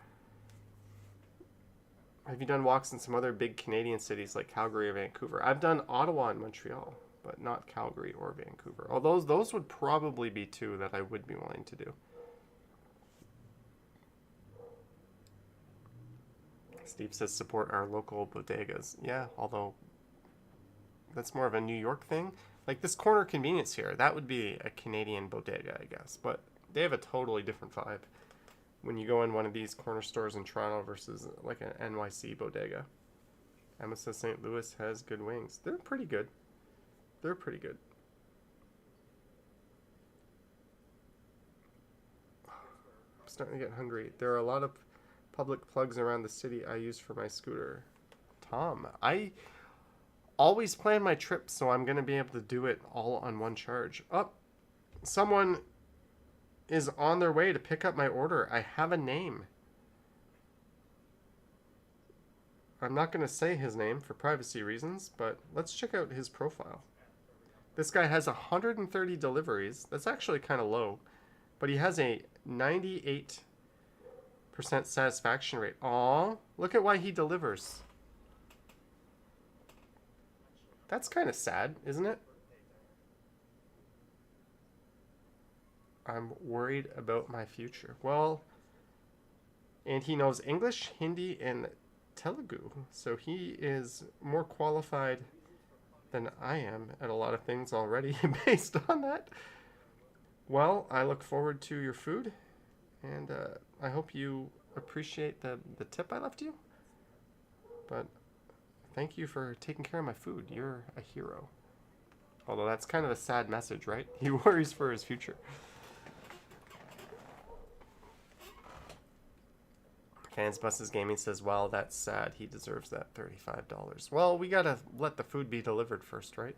Have you done walks in some other big Canadian cities like Calgary or Vancouver? I've done Ottawa and Montreal, but not Calgary or Vancouver. Although those would probably be two that I would be willing to do. Steve says support our local bodegas. Yeah, although that's more of a New York thing. Like this corner convenience here, that would be a Canadian bodega, I guess. But they have a totally different vibe when you go in one of these corner stores in Toronto versus like an NYC bodega. Emma says St. Louis has good wings. They're pretty good. They're pretty good. I'm starting to get hungry. There are a lot of public plugs around the city I use for my scooter. Tom, I always plan my trips, so I'm going to be able to do it all on one charge. Oh, someone is on their way to pick up my order. I have a name. I'm not going to say his name for privacy reasons, but let's check out his profile. This guy has 130 deliveries. That's actually kind of low, but he has a 98% satisfaction rate. Aw, look at why he delivers. That's kind of sad, isn't it? I'm worried about my future. Well, and he knows English, Hindi, and Telugu, so he is more qualified than I am at a lot of things already based on that. Well, I look forward to your food, and I hope you appreciate the tip I left you. But thank you for taking care of my food. You're a hero. Although that's kind of a sad message, right? He worries for his future. Fans Buses Gaming says, well, that's sad. He deserves that $35. Well, we gotta let the food be delivered first, right?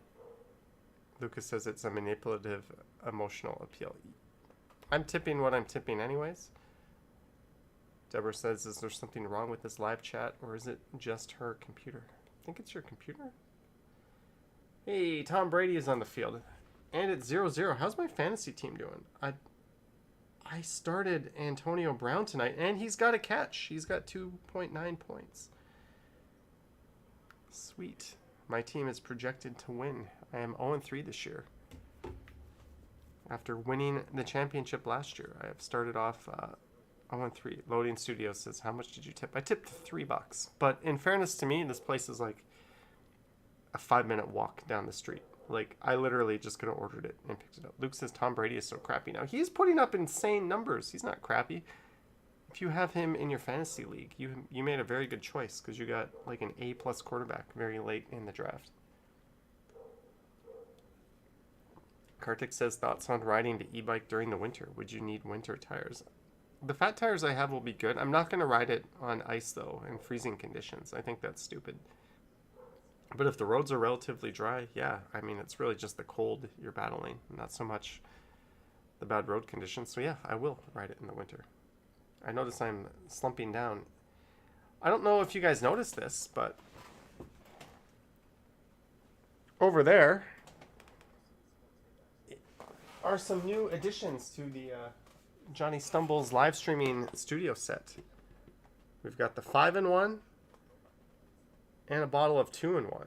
Lucas says it's a manipulative, emotional appeal. I'm tipping what I'm tipping anyways. Deborah says, is there something wrong with this live chat, or is it just her computer? I think it's your computer. Hey, Tom Brady is on the field. And it's 0-0. How's my fantasy team doing? I started Antonio Brown tonight, and he's got a catch. He's got 2.9 points. Sweet. My team is projected to win. I am 0-3 this year. After winning the championship last year, I have started off 0-3. Loading Studio says, how much did you tip? I tipped $3. But in fairness to me, this place is like a 5-minute walk down the street. Like, I literally just could have ordered it and picked it up. Luke says Tom Brady is so crappy now. He's putting up insane numbers. He's not crappy. If you have him in your fantasy league, you made a very good choice because you got like an A-plus quarterback very late in the draft. Kartik says thoughts on riding the e-bike during the winter. Would you need winter tires? The fat tires I have will be good. I'm not going to ride it on ice, though, in freezing conditions. I think that's stupid. But if the roads are relatively dry, yeah, I mean, it's really just the cold you're battling, not so much the bad road conditions. So yeah, I will ride it in the winter. I notice I'm slumping down. I don't know if you guys noticed this, but over there are some new additions to the Johnny Stumbles live streaming studio set. We've got the 5-in-1 and a bottle of 2-in-1.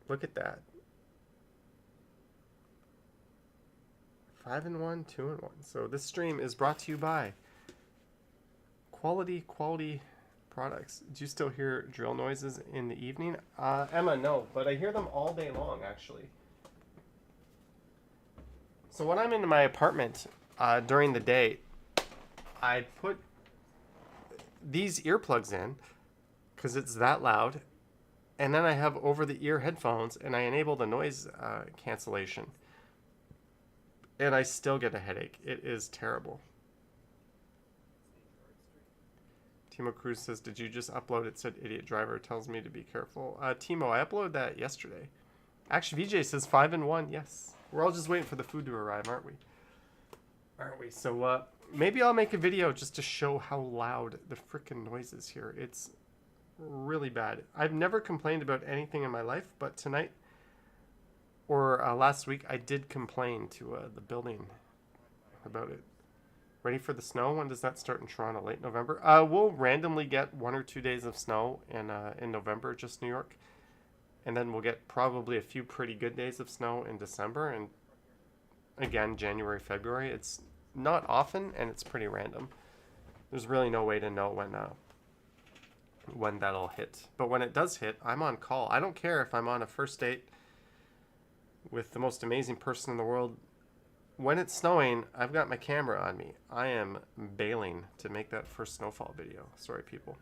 Look at that. 5-in-1, 2-in-1. So this stream is brought to you by quality products. Do you still hear drill noises in the evening? Emma, no, but I hear them all day long, actually. So when I'm in my apartment during the day, I put these earplugs in because it's that loud, and then I have over-the-ear headphones, and I enable the noise cancellation, and I still get a headache. It is terrible. Timo Cruz says, did you just upload it? Said idiot driver tells me to be careful. Timo, I uploaded that yesterday. Actually, VJ says 5-in-1. Yes, We're all just waiting for the food to arrive, aren't we? Aren't we? So maybe I'll make a video just to show how loud the frickin' noise is here. It's really bad. I've never complained about anything in my life, but tonight or last week I did complain to the building about it. Ready for the snow? When does that start in Toronto? Late November? We'll randomly get 1 or 2 days of snow in November, just New York. And then we'll get probably a few pretty good days of snow in December. And again, January, February. It's not often, and it's pretty random. There's really no way to know when that'll hit. But when it does hit, I'm on call. I don't care if I'm on a first date with the most amazing person in the world. When it's snowing, I've got my camera on me. I am bailing to make that first snowfall video. Sorry, people.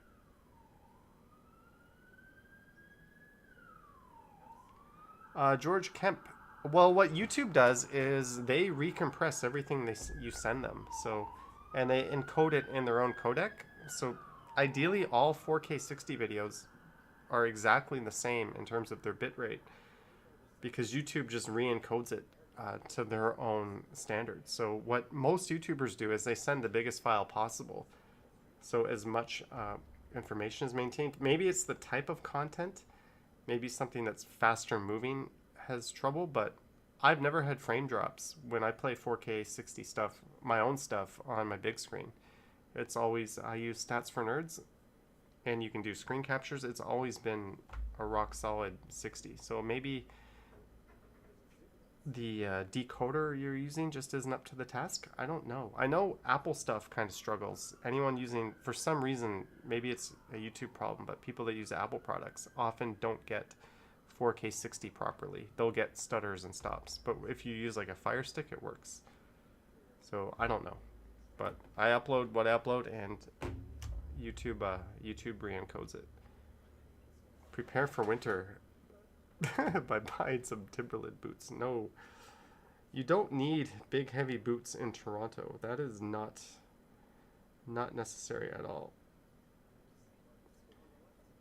George Kemp. Well, what YouTube does is they recompress everything you send them. So, and they encode it in their own codec. So ideally, all 4K 60 videos are exactly the same in terms of their bitrate, because YouTube just re-encodes it to their own standards. So what most YouTubers do is they send the biggest file possible, so as much information is maintained. Maybe it's the type of content, maybe something that's faster moving has trouble, but I've never had frame drops when I play 4K 60 stuff, my own stuff on my big screen. It's always, I use Stats for Nerds, and you can do screen captures. It's always been a rock solid 60. So maybe the decoder you're using just isn't up to the task. I don't know. I know Apple stuff kind of struggles. Anyone using, for some reason, maybe it's a YouTube problem, but people that use Apple products often don't get 4K 60 properly. They'll get stutters and stops. But if you use like a Fire Stick, it works. So I don't know. But I upload what I upload, and YouTube re-encodes it. Prepare for winter by buying some Timberland boots. No, you don't need big heavy boots in Toronto. That is not necessary at all.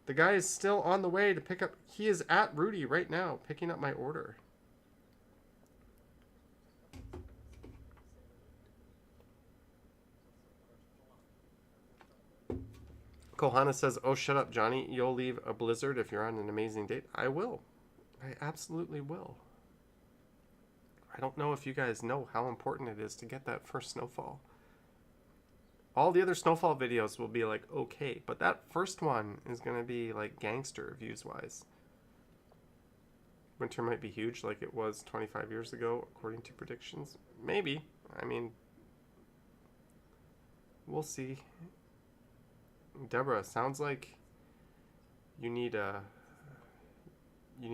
The guy is still on the way to pick up. He is at Rudy right now picking up my order. Kohana says, "Oh, shut up, Johnny. You'll leave a blizzard if you're on an amazing date." I will. I absolutely will. I don't know if you guys know how important it is to get that first snowfall. All the other snowfall videos will be like okay, but that first one is going to be like gangster views-wise. Winter might be huge like it was 25 years ago, according to predictions. Maybe. I mean, we'll see. Deborah, sounds like you need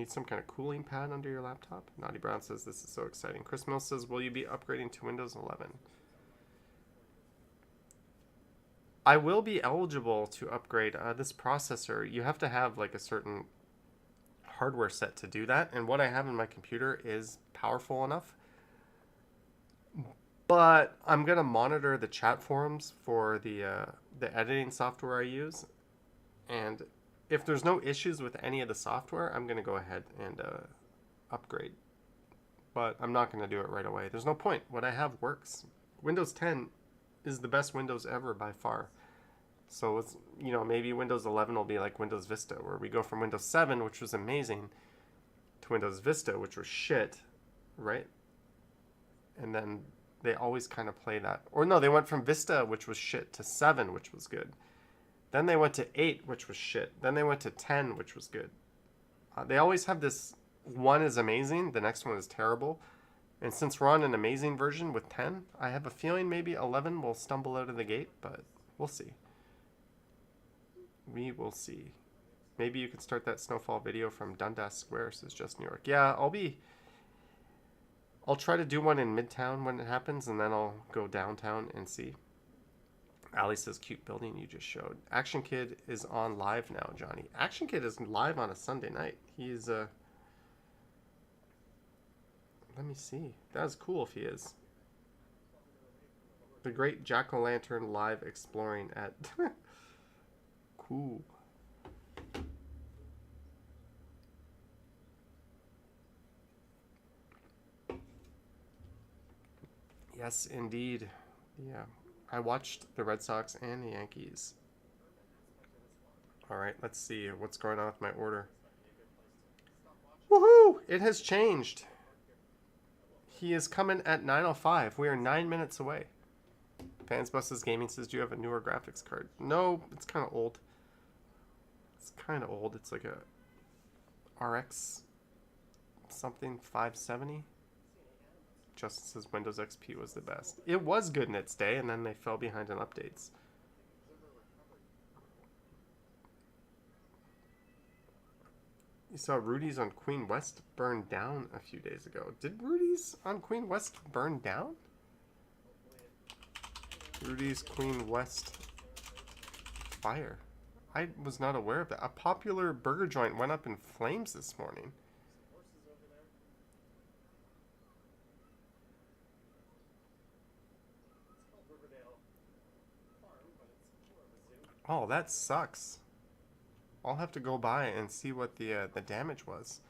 some kind of cooling pad under your laptop. Naughty Brown says this is so exciting. Chris Mills says, will you be upgrading to Windows 11? I will be eligible to upgrade this processor. You have to have like a certain hardware set to do that, and what I have in my computer is powerful enough. But I'm gonna monitor the chat forums for the editing software I use, and if there's no issues with any of the software, I'm gonna go ahead and upgrade. But I'm not gonna do it right away. There's no point. What I have works. Windows 10 is the best Windows ever by far. So it's, you know, maybe Windows 11 will be like Windows Vista, where we go from Windows 7, which was amazing, to Windows Vista, which was shit, right? And then they always kind of play that. Or no, they went from Vista, which was shit, to 7, which was good. Then they went to 8, which was shit. Then they went to 10, which was good. They always have this, one is amazing, the next one is terrible. And since we're on an amazing version with 10, I have a feeling maybe 11 will stumble out of the gate, but we'll see. We will see. Maybe you can start that snowfall video from Dundas Square, says Just New York. Yeah, I'll try to do one in Midtown when it happens, and then I'll go downtown and see. Ali says, cute building you just showed. Action Kid is on live now, Johnny. Action Kid is live on a Sunday night. He's, let me see. That was cool if he is. The Great Jack-O-Lantern live exploring at... Cool. Yes, indeed. Yeah. I watched the Red Sox and the Yankees. All right, let's see what's going on with my order. Woohoo! It has changed. He is coming at 9:05. We are 9 minutes away. Fans Buses Gaming says, do you have a newer graphics card? No, it's kind of old. It's kind of old. It's like a RX something 570. Justin says Windows XP was the best. It was good in its day, and then they fell behind in updates. You saw Rudy's on Queen West burn down a few days ago. Did Rudy's on Queen West burn down? Rudy's Queen West fire. I was not aware of that. A popular burger joint went up in flames this morning. Oh, that sucks. I'll have to go by and see what the damage was.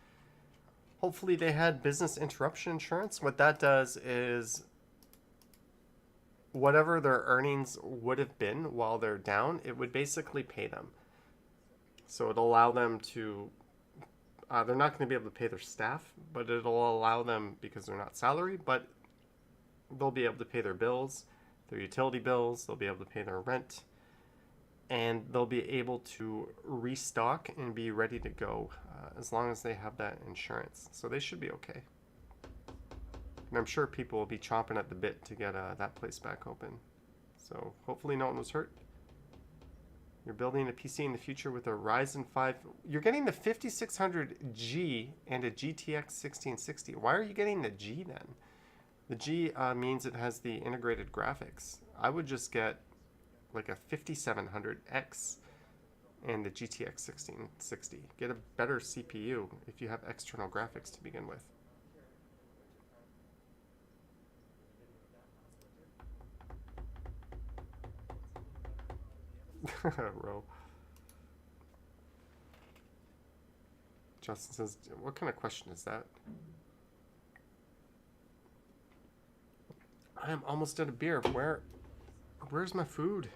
Hopefully they had business interruption insurance. What that does is whatever their earnings would have been while they're down, it would basically pay them. So it'll allow them to, they're not going to be able to pay their staff, but it'll allow them, because they're not salary, but they'll be able to pay their bills, their utility bills, they'll be able to pay their rent, and they'll be able to restock and be ready to go as long as they have that insurance. So they should be okay. And I'm sure people will be chomping at the bit to get that place back open. So hopefully no one was hurt. You're building a PC in the future with a Ryzen 5. You're getting the 5600G and a GTX 1660. Why are you getting the G then? The G means it has the integrated graphics. I would just get like a 5700X and the GTX 1660. Get a better CPU if you have external graphics to begin with. Row. Justin says, what kind of question is that? I am almost out of beer. Where's my food?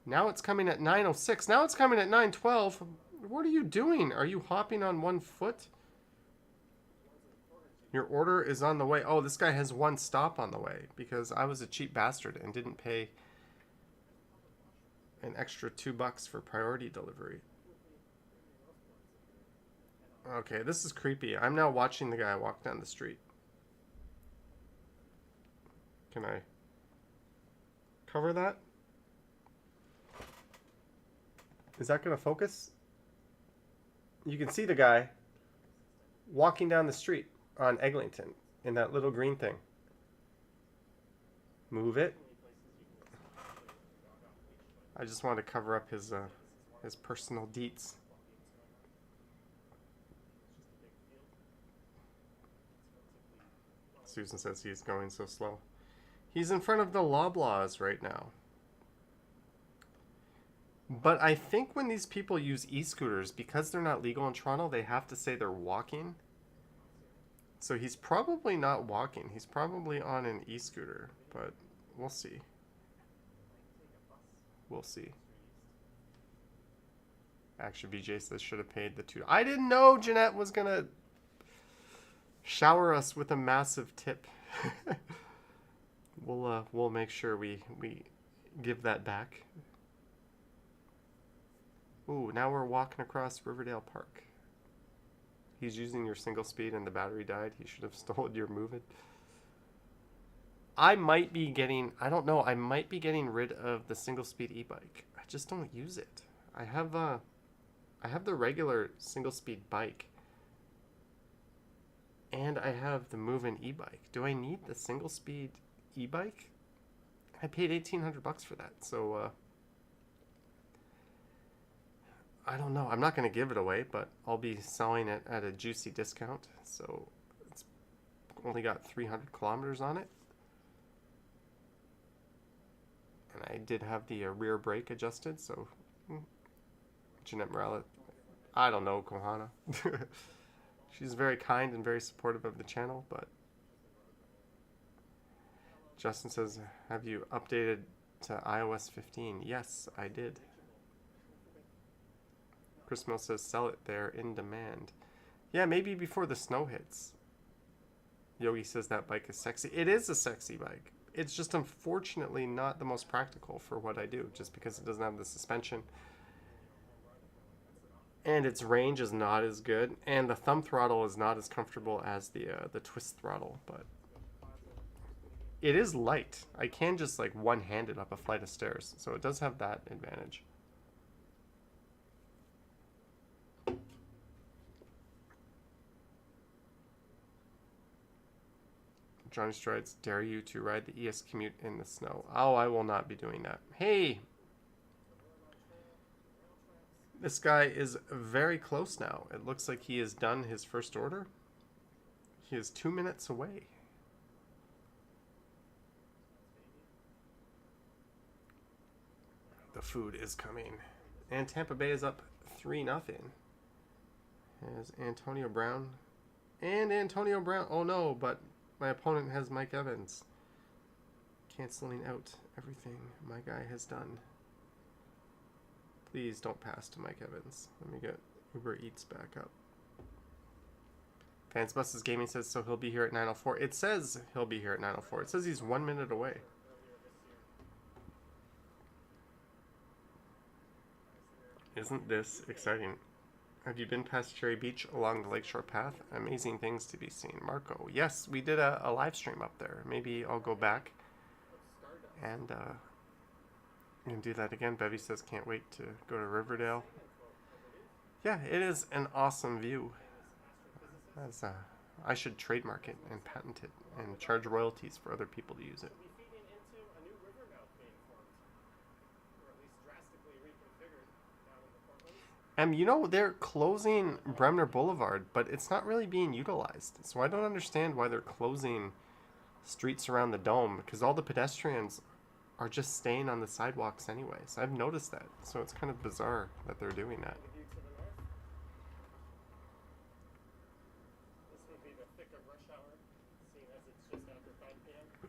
Now it's coming at 9:06. Now it's coming at 9:12. What are you doing? Are you hopping on one foot? Your order is on the way. Oh, this guy has one stop on the way because I was a cheap bastard and didn't pay an extra $2 for priority delivery. Okay, this is creepy. I'm now watching the guy walk down the street. Can I cover that? Is that going to focus? You can see the guy walking down the street on Eglinton in that little green thing. Move it. I just wanted to cover up his personal deets. Susan says he's going so slow. He's in front of the Loblaws right now. But I think when these people use e-scooters, because they're not legal in Toronto, they have to say they're walking. So he's probably not walking. He's probably on an e-scooter, but we'll see. We'll see. Action VJ says should have paid the $2. I didn't know Jeanette was going to shower us with a massive tip. We'll make sure we give that back. Ooh, now we're walking across Riverdale Park. He's using your single speed and the battery died. He should have stolen your Move-It. I might be getting, I don't know, I might be getting rid of the single speed e-bike. I just don't use it. I have the regular single speed bike. And I have the Move-In e-bike. Do I need the single speed e-bike? I paid $1,800 for that. So I don't know. I'm not going to give it away, but I'll be selling it at a juicy discount. So it's only got 300 kilometers on it. And I did have the rear brake adjusted, so Jeanette Morales, I don't know, Kohana. She's very kind and very supportive of the channel, but Justin says, have you updated to iOS 15? Yes, I did. Chris Mill says, sell it there, in demand. Yeah, maybe before the snow hits. Yogi says that bike is sexy. It is a sexy bike. It's just unfortunately not the most practical for what I do, just because it doesn't have the suspension. And its range is not as good. And the thumb throttle is not as comfortable as the twist throttle, but it is light. I can just like one-hand it up a flight of stairs, so it does have that advantage. Johnny Strides, dare you to ride the ES Commute in the snow. Oh, I will not be doing that. Hey! This guy is very close now. It looks like he has done his first order. He is 2 minutes away. The food is coming. And Tampa Bay is up 3-0. Has Antonio Brown. And Antonio Brown. Oh no, but my opponent has Mike Evans. Canceling out everything my guy has done. Please don't pass to Mike Evans. Let me get Uber Eats back up. Fansbusters Gaming says, so he'll be here at 9:04. It says he'll be here at 9:04. It says he's 1 minute away. Isn't this exciting? Have you been past Cherry Beach along the Lakeshore Path? Amazing things to be seen. Marco. Yes, we did a live stream up there. Maybe I'll go back and do that again. Bevy says, can't wait to go to Riverdale. Yeah, it is an awesome view. As, I should trademark it and patent it and charge royalties for other people to use it. You know, they're closing Bremner Boulevard, but it's not really being utilized. So I don't understand why they're closing streets around the Dome, because all the pedestrians are just staying on the sidewalks anyways. I've noticed that. So it's kind of bizarre that they're doing that.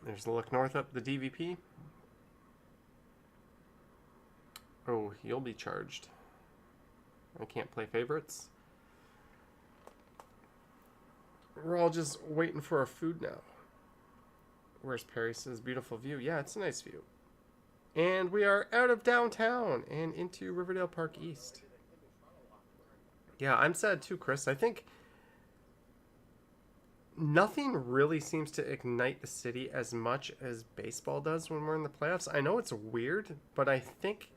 There's a look north up the DVP. Oh, you'll be charged. I can't play favorites. We're all just waiting for our food now. Where's Perry says, beautiful view. Yeah, it's a nice view. And we are out of downtown and into Riverdale Park East. Yeah, I'm sad too, Chris. I think nothing really seems to ignite the city as much as baseball does when we're in the playoffs. I know it's weird, but I think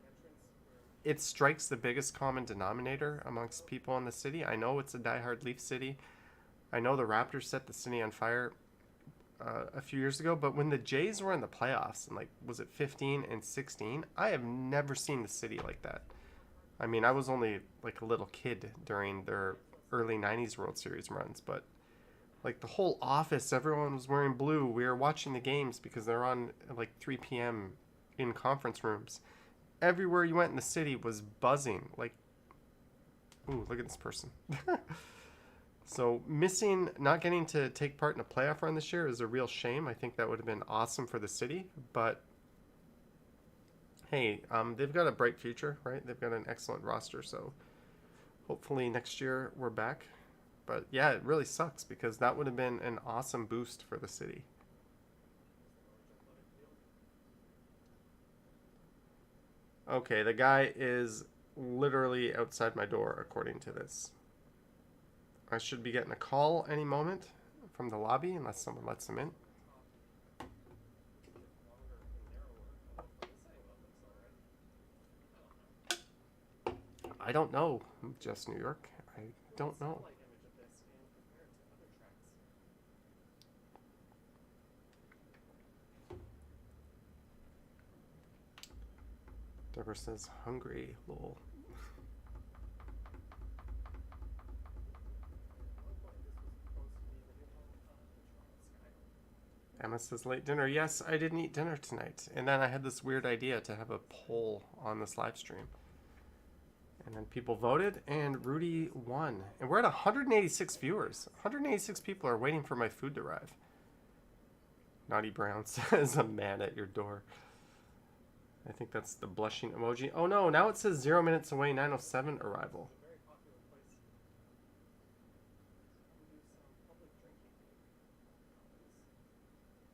it strikes the biggest common denominator amongst people in the city. I know it's a diehard Leaf city. I know the Raptors set the city on fire a few years ago, but when the Jays were in the playoffs, and like, was it 15 and 16? I have never seen the city like that. I mean, I was only like a little kid during their early 90s World Series runs, but like the whole office, everyone was wearing blue. We were watching the games because they're on at like 3 p.m. in conference rooms. Everywhere you went in the city was buzzing. Like, ooh, look at this person. So not getting to take part in a playoff run this year is a real shame. I think that would have been awesome for the city. But, hey, they've got a bright future, right? They've got an excellent roster. So hopefully next year we're back. But, yeah, it really sucks because that would have been an awesome boost for the city. Okay, the guy is literally outside my door, according to this. I should be getting a call any moment from the lobby, unless someone lets him in. I don't know, just New York. I don't know. Deborah says, hungry, lol. Emma says, late dinner. Yes, I didn't eat dinner tonight. And then I had this weird idea to have a poll on this live stream. And then people voted, and Rudy won. And we're at 186 viewers. 186 people are waiting for my food to arrive. Naughty Brown says a man at your door. I think that's the blushing emoji. Oh no, now it says 0 minutes away, 9:07 arrival.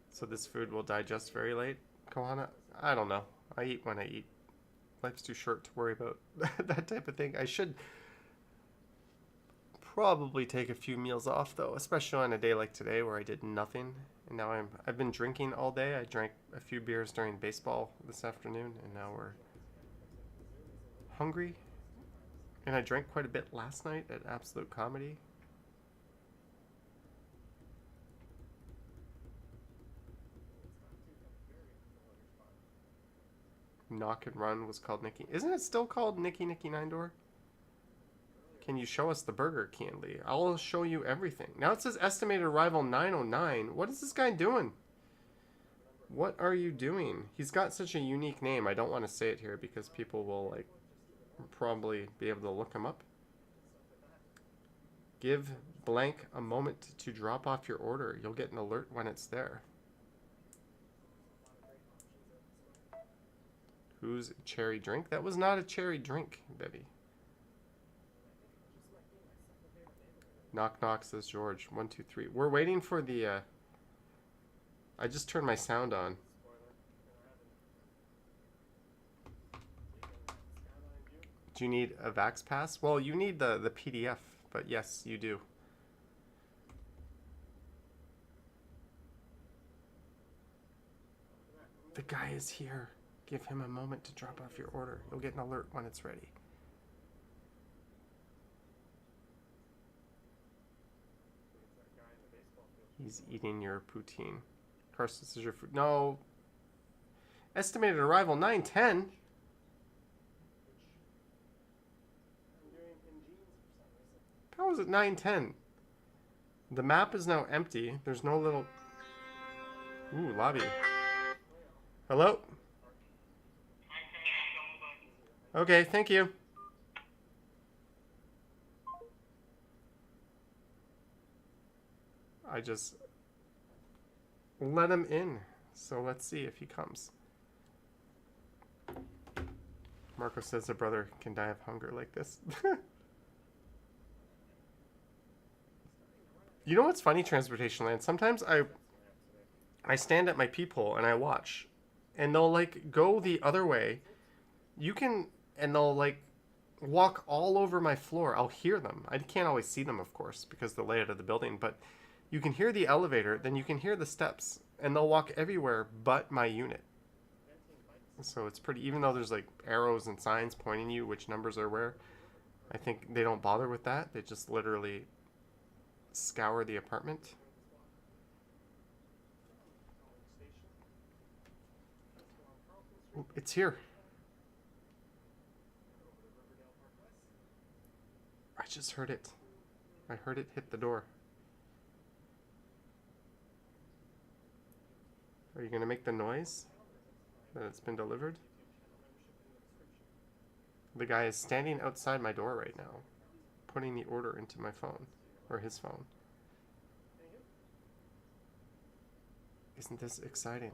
So this food will digest very late, Kohana? I don't know. I eat when I eat. Life's too short to worry about that type of thing. I should probably take a few meals off though, especially on a day like today where I did nothing. And now I've been drinking all day. I drank a few beers during baseball this afternoon, and now we're hungry. And I drank quite a bit last night at Absolute Comedy. Knock and Run was called Nikki. Isn't it still called Nikki Nine Door? Can you show us the burger, Kianly? I'll show you everything. Now it says estimated arrival 9:09. What is this guy doing? What are you doing? He's got such a unique name. I don't want to say it here because people will like probably be able to look him up. Give blank a moment to drop off your order. You'll get an alert when it's there. Whose cherry drink? That was not a cherry drink, Betty. Knock knock, says George. 1, 2, 3. We're waiting for the I just turned my sound on. Do you need a Vax Pass? Well, you need the PDF, but yes, you do. The guy is here. Give him a moment to drop off your order. You'll get an alert when it's ready. He's eating your poutine. Carson, this is your food. No. Estimated arrival 9:10. How is it 9:10? The map is now empty. There's no little... Ooh, lobby. Hello? Okay, thank you. I just let him in. So let's see if he comes. Marco says a brother can die of hunger like this. You know what's funny, Transportation Land? Sometimes I stand at my peephole and I watch. And they'll like go the other way. You can... And they'll like walk all over my floor. I'll hear them. I can't always see them, of course, because of the layout of the building. But you can hear the elevator. Then you can hear the steps. And they'll walk everywhere but my unit. So it's pretty... Even though there's like arrows and signs pointing you which numbers are where. I think they don't bother with that. They just literally scour the apartment. Ooh, it's here. I just heard it. I heard it hit the door. Are you going to make the noise that it's been delivered? The guy is standing outside my door right now, putting the order into my phone, or his phone. Isn't this exciting?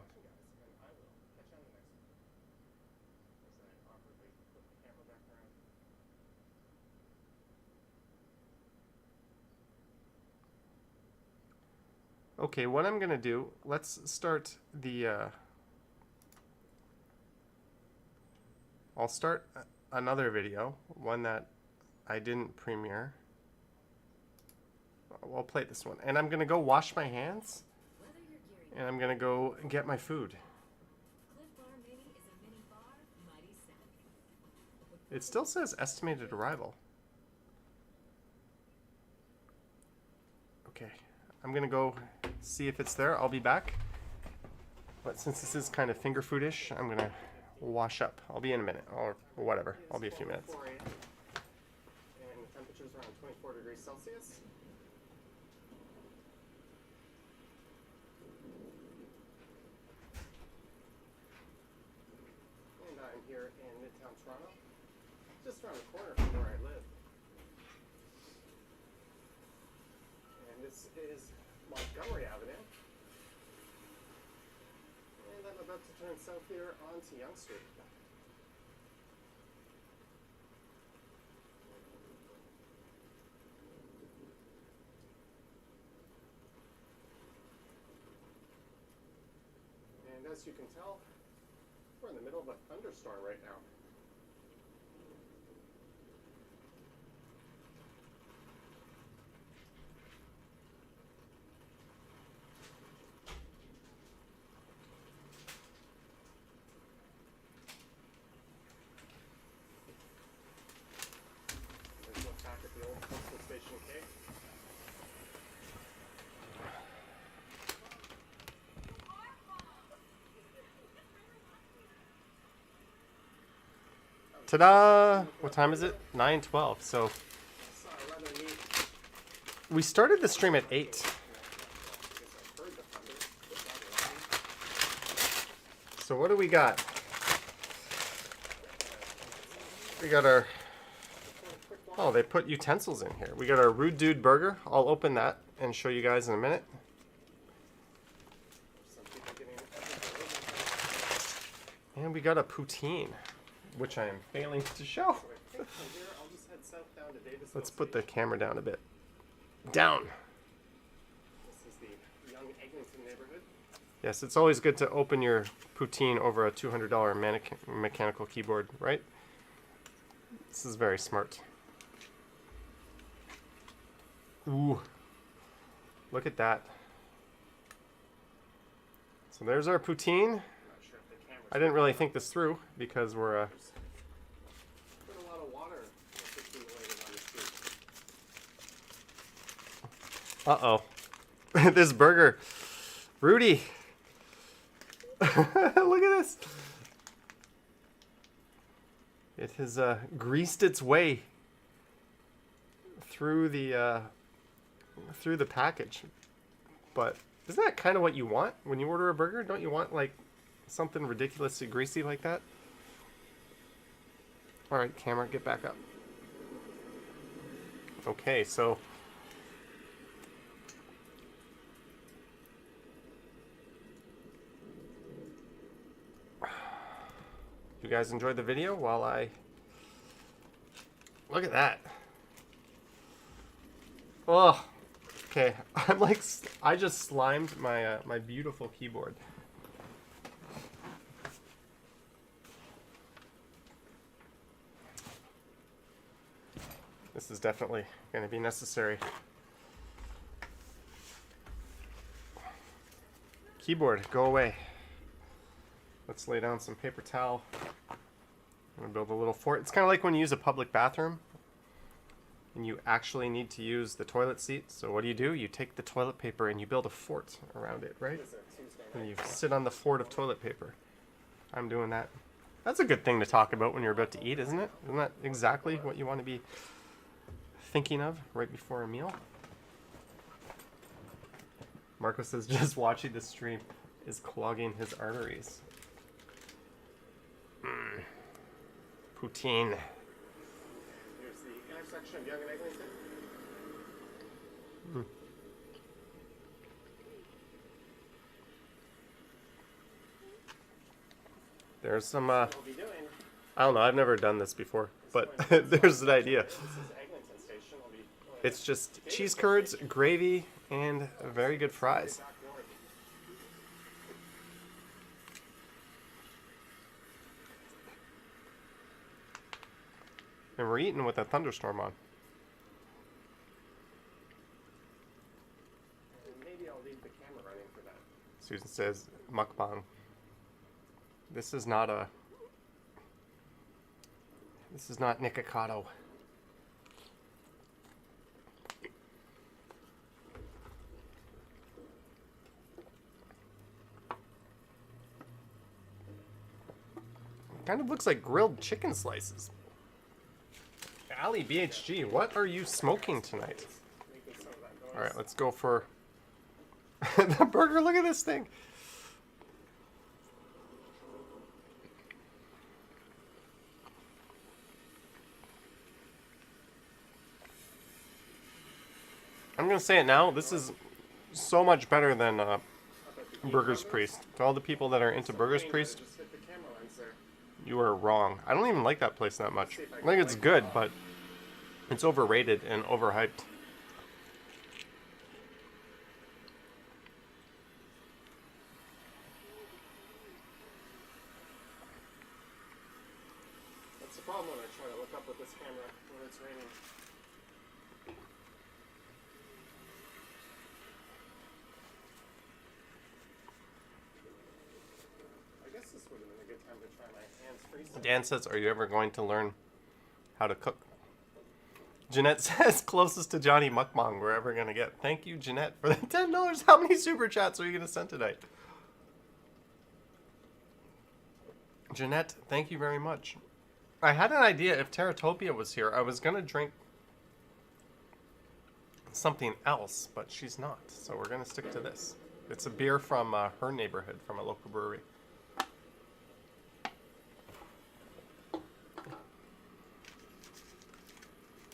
Okay, what I'm gonna do, let's start the, I'll start another video, one that I didn't premiere. I'll play this one. And I'm gonna go wash my hands, and I'm gonna go get my food. It still says estimated arrival. Okay, I'm gonna go see if it's there. I'll be back. But since this is kind of finger foodish, I'm gonna wash up. I'll be in a minute, or whatever. I'll be a few minutes.
And the temperature's around 24 degrees Celsius. And I'm here in Midtown Toronto, just around the corner from where I live. And this is Montgomery Avenue. about to turn south here onto Young Street. And as you can tell, we're in the middle of a thunderstorm right now. There's a look back at the old postal station K.
Ta-da! What time is it? 9:12. So
Saw a rather neat.
we started the stream at 8.
I guess I've heard the thunder, but not watching.
So what do we got? We got our... Oh, they put utensils in here. We got our Rude Dude burger. I'll open that and show you guys in a minute.
Some people getting
And we got a poutine, which I am failing to show.
So I think from here, I'll just head south down to Davis.
Let's put the camera down a bit. Down.
This is the Young Eglinton neighborhood.
Yes, it's always good to open your poutine over a $200 mechanical keyboard, right? This is very smart. Ooh. Look at that. So there's our poutine.
I'm not sure if the camera's
I didn't really think this through because we're
put a lot of water accumulated on the street.
uh-oh. This burger. Rudy. Look at this. It has greased its way through the package. But isn't that kind of what you want when you order a burger? Don't you want like something ridiculously greasy like that? All right, camera, get back up. Okay, so you guys enjoyed the video while I look at that. Oh, okay. I'm like, I just slimed my my beautiful keyboard. This is definitely going to be necessary. Keyboard, go away. Let's lay down some paper towel. I'm going to build a little fort. It's kind of like when you use a public bathroom and you actually need to use the toilet seat. So what do? You take the toilet paper and you build a fort around it, right?
It's a Tuesday
And you
night.
sit on the fort of toilet paper. I'm doing that. That's a good thing to talk about when you're about to eat, isn't it? Isn't that exactly what you want to be thinking of right before a meal? Marco says just watching the stream is clogging his arteries. Poutine.
Here's the intersection of Young and Eglinton.
There's some,
We'll be doing.
I don't know, I've never done this before, but there's an idea.
This is Eglinton Station. We'll be going
It's just cheese curds, gravy, and very good fries.
back north.
And we're eating with a thunderstorm on.
And maybe I'll leave the camera running for that.
Susan says, mukbang. This is not Nikocado. Kind of looks like grilled chicken slices. Ali BHG, what are you smoking tonight?
Making some of that noise.
All right, let's go for the burger. Look at this thing. I'm gonna say it now. This is so much better than Burgers Priest. To all the people that are into Burgers Priest,
Just hit the camera lens there.
you are wrong. I don't even like that place that much. I think it's good, but it's overrated and overhyped.
That's the problem when I try to look up with this camera when it's raining. I guess this would have been a good time to try my hands-free.
Dan says, are you ever going to learn how to cook? Jeanette says, closest to Johnny Mukbang we're ever going to get. Thank you, Jeanette, for the $10. How many super chats are you going to send tonight? Jeanette, thank you very much. I had an idea if Teratopia was here, I was going to drink something else, but she's not. So we're going to stick to this. It's a beer from her neighborhood, from a local brewery.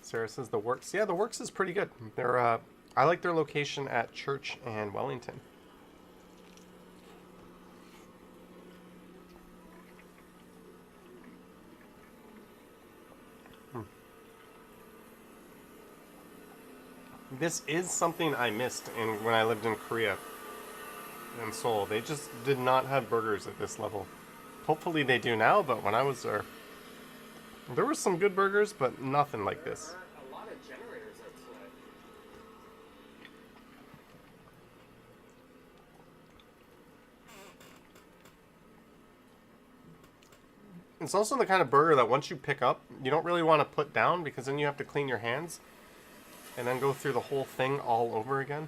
Sarah says the Works. Yeah, the Works is pretty good. They're I like their location at Church and Wellington. This is something I missed when I lived in Korea and Seoul. They just did not have burgers at this level. Hopefully they do now, but when I was there were some good burgers, but nothing like this.
There are a lot of generators outside.
It's also the kind of burger that once you pick up, you don't really want to put down because then you have to clean your hands and then go through the whole thing all over again.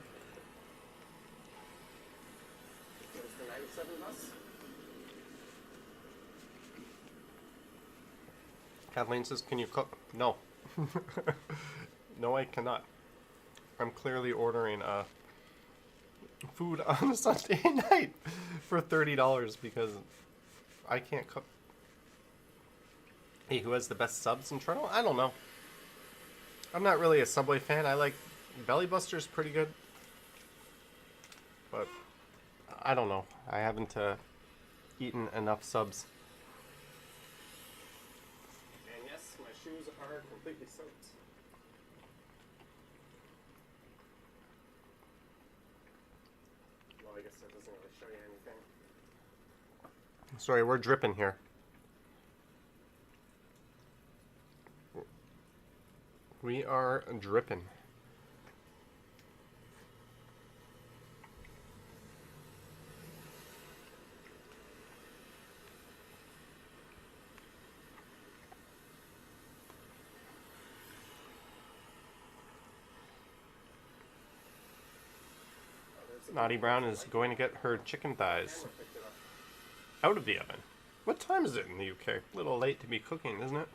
There's the 97 bus.
Kathleen says, can you cook? No. No, I cannot. I'm clearly ordering food on a Sunday night for $30 because I can't cook. Hey, who has the best subs in Toronto? I don't know. I'm not really a Subway fan. I like Belly Buster's pretty good. But I don't know. I haven't eaten enough subs.
And yes, my shoes are completely soaked. Well, I guess that doesn't really show you anything.
Sorry, we're dripping here. We are dripping. Naughty Brown is going to get her chicken thighs out of the oven. What time is it in the UK? A little late to be cooking, isn't it?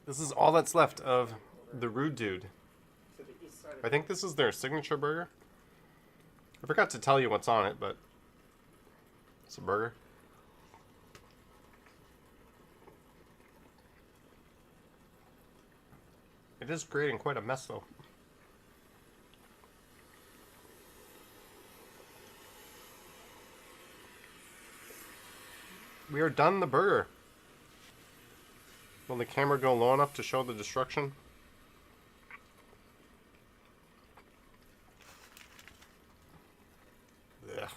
This is all that's left of the Rude Dude.
To the east side of
I think this is their signature burger. I forgot to tell you what's on it, but it's a burger. It is creating quite a mess, though. We are done the burger. Will the camera go low enough to show the destruction? Ugh.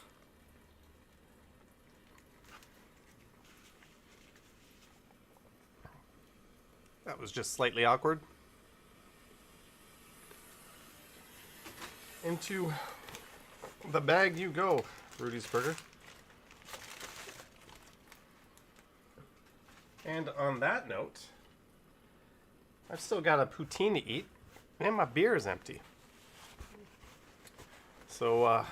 That was just slightly awkward. Into the bag you go, Rudy's Burger. And on that note, I've still got a poutine to eat, and my beer is empty. So,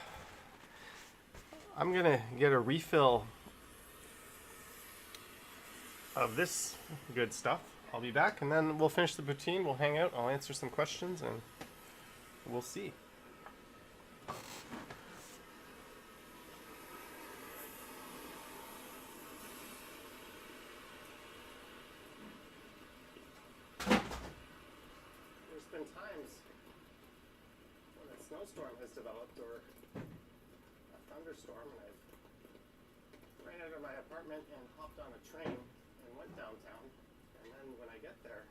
I'm gonna get a refill of this good stuff. I'll be back, and then we'll finish the poutine, we'll hang out, I'll answer some questions, and we'll see.
There's been times when a snowstorm has developed or a thunderstorm, and I've ran out of my apartment and hopped on a train and went downtown. And then when I get there,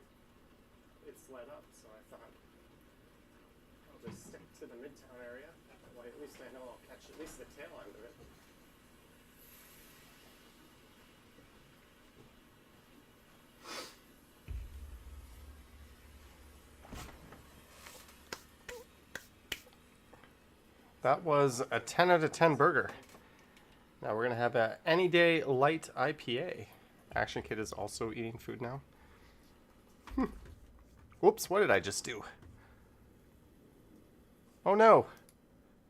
it's let up. So I thought I'll just stick to the Midtown area. Well, at least I know I'll catch at least the tail end of it.
That was a 10 out of 10 burger. Now we're going to have a Any Day Light IPA. Action Kid is also eating food now. Whoops, what did I just do? Oh no.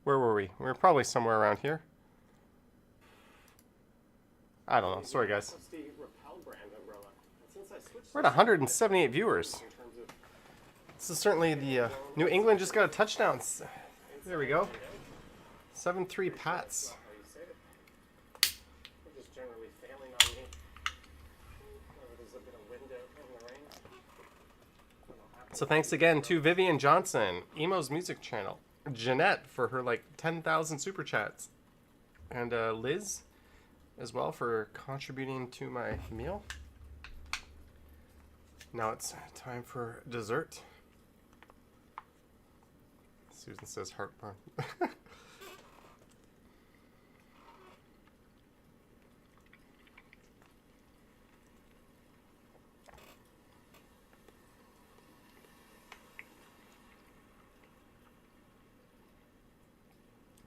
Where were we? We were probably somewhere around here. I don't know. Sorry, guys.
That's the Repel brand umbrella. And since I switched
We're at 178 viewers.
in terms of
This is certainly the New England just got a touchdown. There we go. 7-3 Pats.
how you say it. They're just generally failing on me. Whenever there's a bit of wind out in the rain. That'll happen.
So thanks again to Vivian Johnson, Emo's music channel, Jeanette for her like 10,000 super chats, and Liz as well for contributing to my meal. Now it's time for dessert. Susan says heartburn.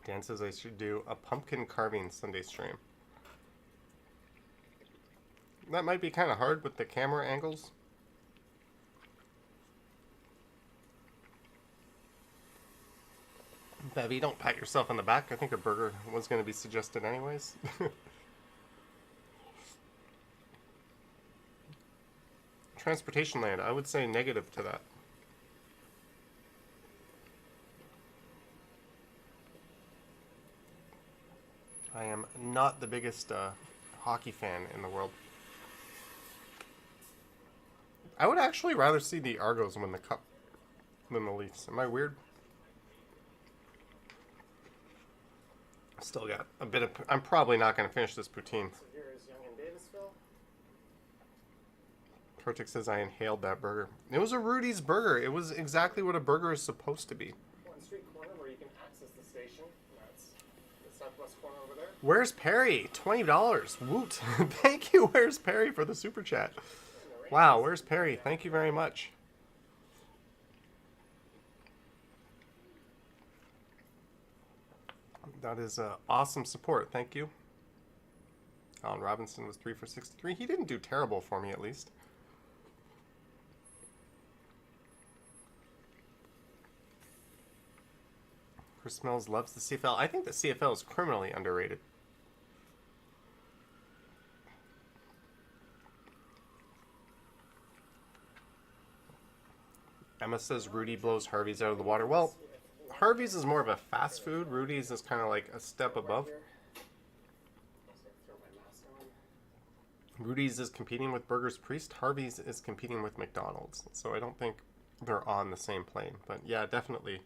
Dan says I should do a pumpkin carving Sunday stream. That might be kind of hard with the camera angles. Bevy, don't pat yourself on the back. I think a burger was going to be suggested anyways. Transportation land, I would say negative to that. I am not the biggest hockey fan in the world. I would actually rather see the Argos win the cup than the Leafs. Am I weird? Still got a bit of... I'm probably not going to finish this poutine.
So here is Young and Davisville.
Protic says I inhaled that burger. It was a Rudy's burger. It was exactly what a burger is supposed to be.
One street corner where you can access the station. That's the southwest corner over there.
Where's Perry? $20. Woot. Thank you, Where's Perry, for the super chat. Wow, Where's Perry? Thank you very much. That is awesome support. Thank you. Alan Robinson was 3 for 63. He didn't do terrible for me, at least. Chris Mills loves the CFL. I think the CFL is criminally underrated. Emma says Rudy blows Harvey's out of the water. Well, Harvey's is more of a fast food. Rudy's is kind of like a step above.
Throw my mask on.
Rudy's is competing with Burger's Priest. Harvey's is competing with McDonald's. So I don't think they're on the same plane. But yeah, definitely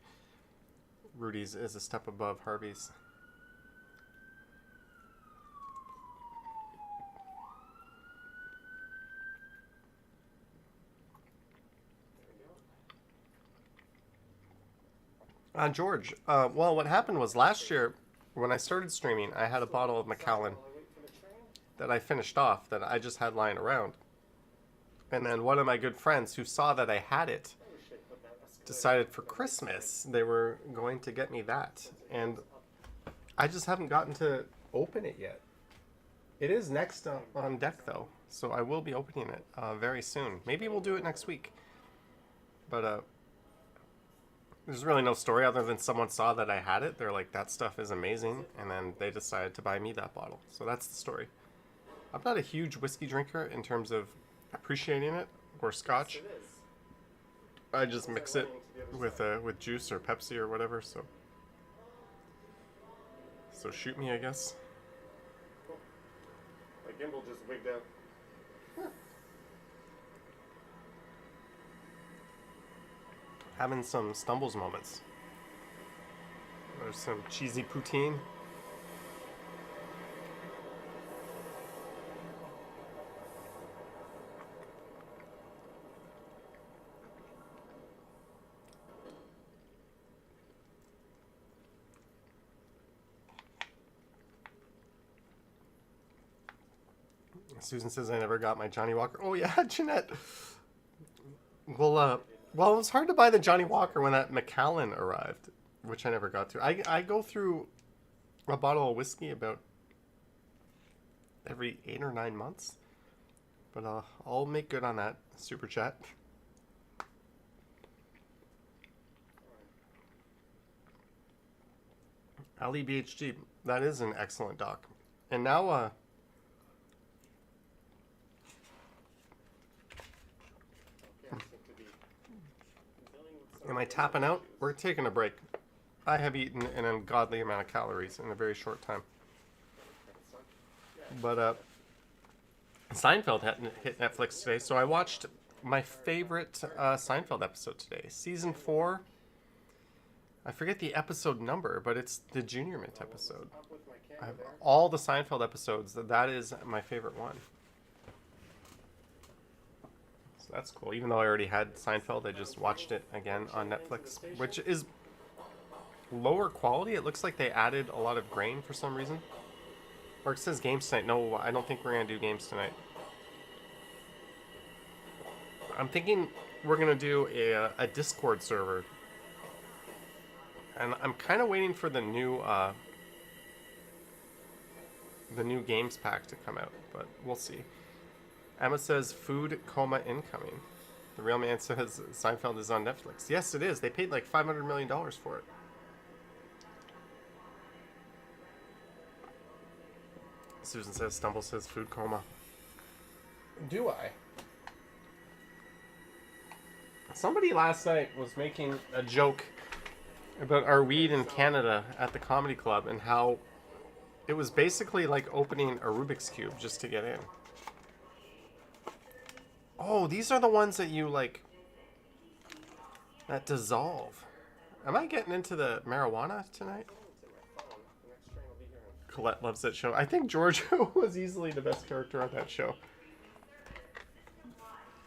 Rudy's is a step above Harvey's. George, well, what happened was last year when I started streaming, I had a bottle of Macallan
While I wait for the train.
that I finished off that I just had lying around. And then one of my good friends who saw that I had it
We should put that escalator.
decided for Christmas they were going to get me that. And I just haven't gotten to open it yet. It is next on deck though, so I will be opening it very soon. Maybe we'll do it next week. But there's really no story other than someone saw that I had it. They're like, that stuff is amazing. And then they decided to buy me that bottle. So that's the story. I'm not a huge whiskey drinker in terms of appreciating it or scotch.
It is.
I just mix it with juice or Pepsi or whatever. So shoot me, I guess.
Cool. My gimbal just wigged out.
Having some stumbles moments. There's some cheesy poutine. Susan says I never got my Johnny Walker. Oh yeah, Jeanette. Well, it was hard to buy the Johnny Walker when that Macallan arrived, which I never got to. I go through a bottle of whiskey about every 8 or 9 months, but I'll make good on that super chat. Ali BHG, that is an excellent doc. And now, am I tapping out? We're taking a break. I have eaten an ungodly amount of calories in a very short time. But Seinfeld hit Netflix today, so I watched my favorite Seinfeld episode today. Season 4. I forget the episode number, but it's the Junior Mint episode. I have all the Seinfeld episodes. That is my favorite one. So that's cool. Even though I already had Seinfeld, I just watched it again on Netflix, which is lower quality. It looks like they added a lot of grain for some reason. Or it says games tonight. No, I don't think we're going to do games tonight. I'm thinking we're going to do a Discord server. And I'm kind of waiting for the new games pack to come out, but we'll see. Emma says food coma incoming. The real man says Seinfeld is on Netflix. Yes, it is. They paid like $500 million for it. Susan says Stumble says food coma. Do I? Somebody last night was making a joke about our weed in Canada at the comedy club and how it was basically like opening a Rubik's Cube just to get in. Oh, these are the ones that you like that dissolve. Am I getting into the marijuana tonight? Colette loves that show. I think Giorgio was easily the best character on that show.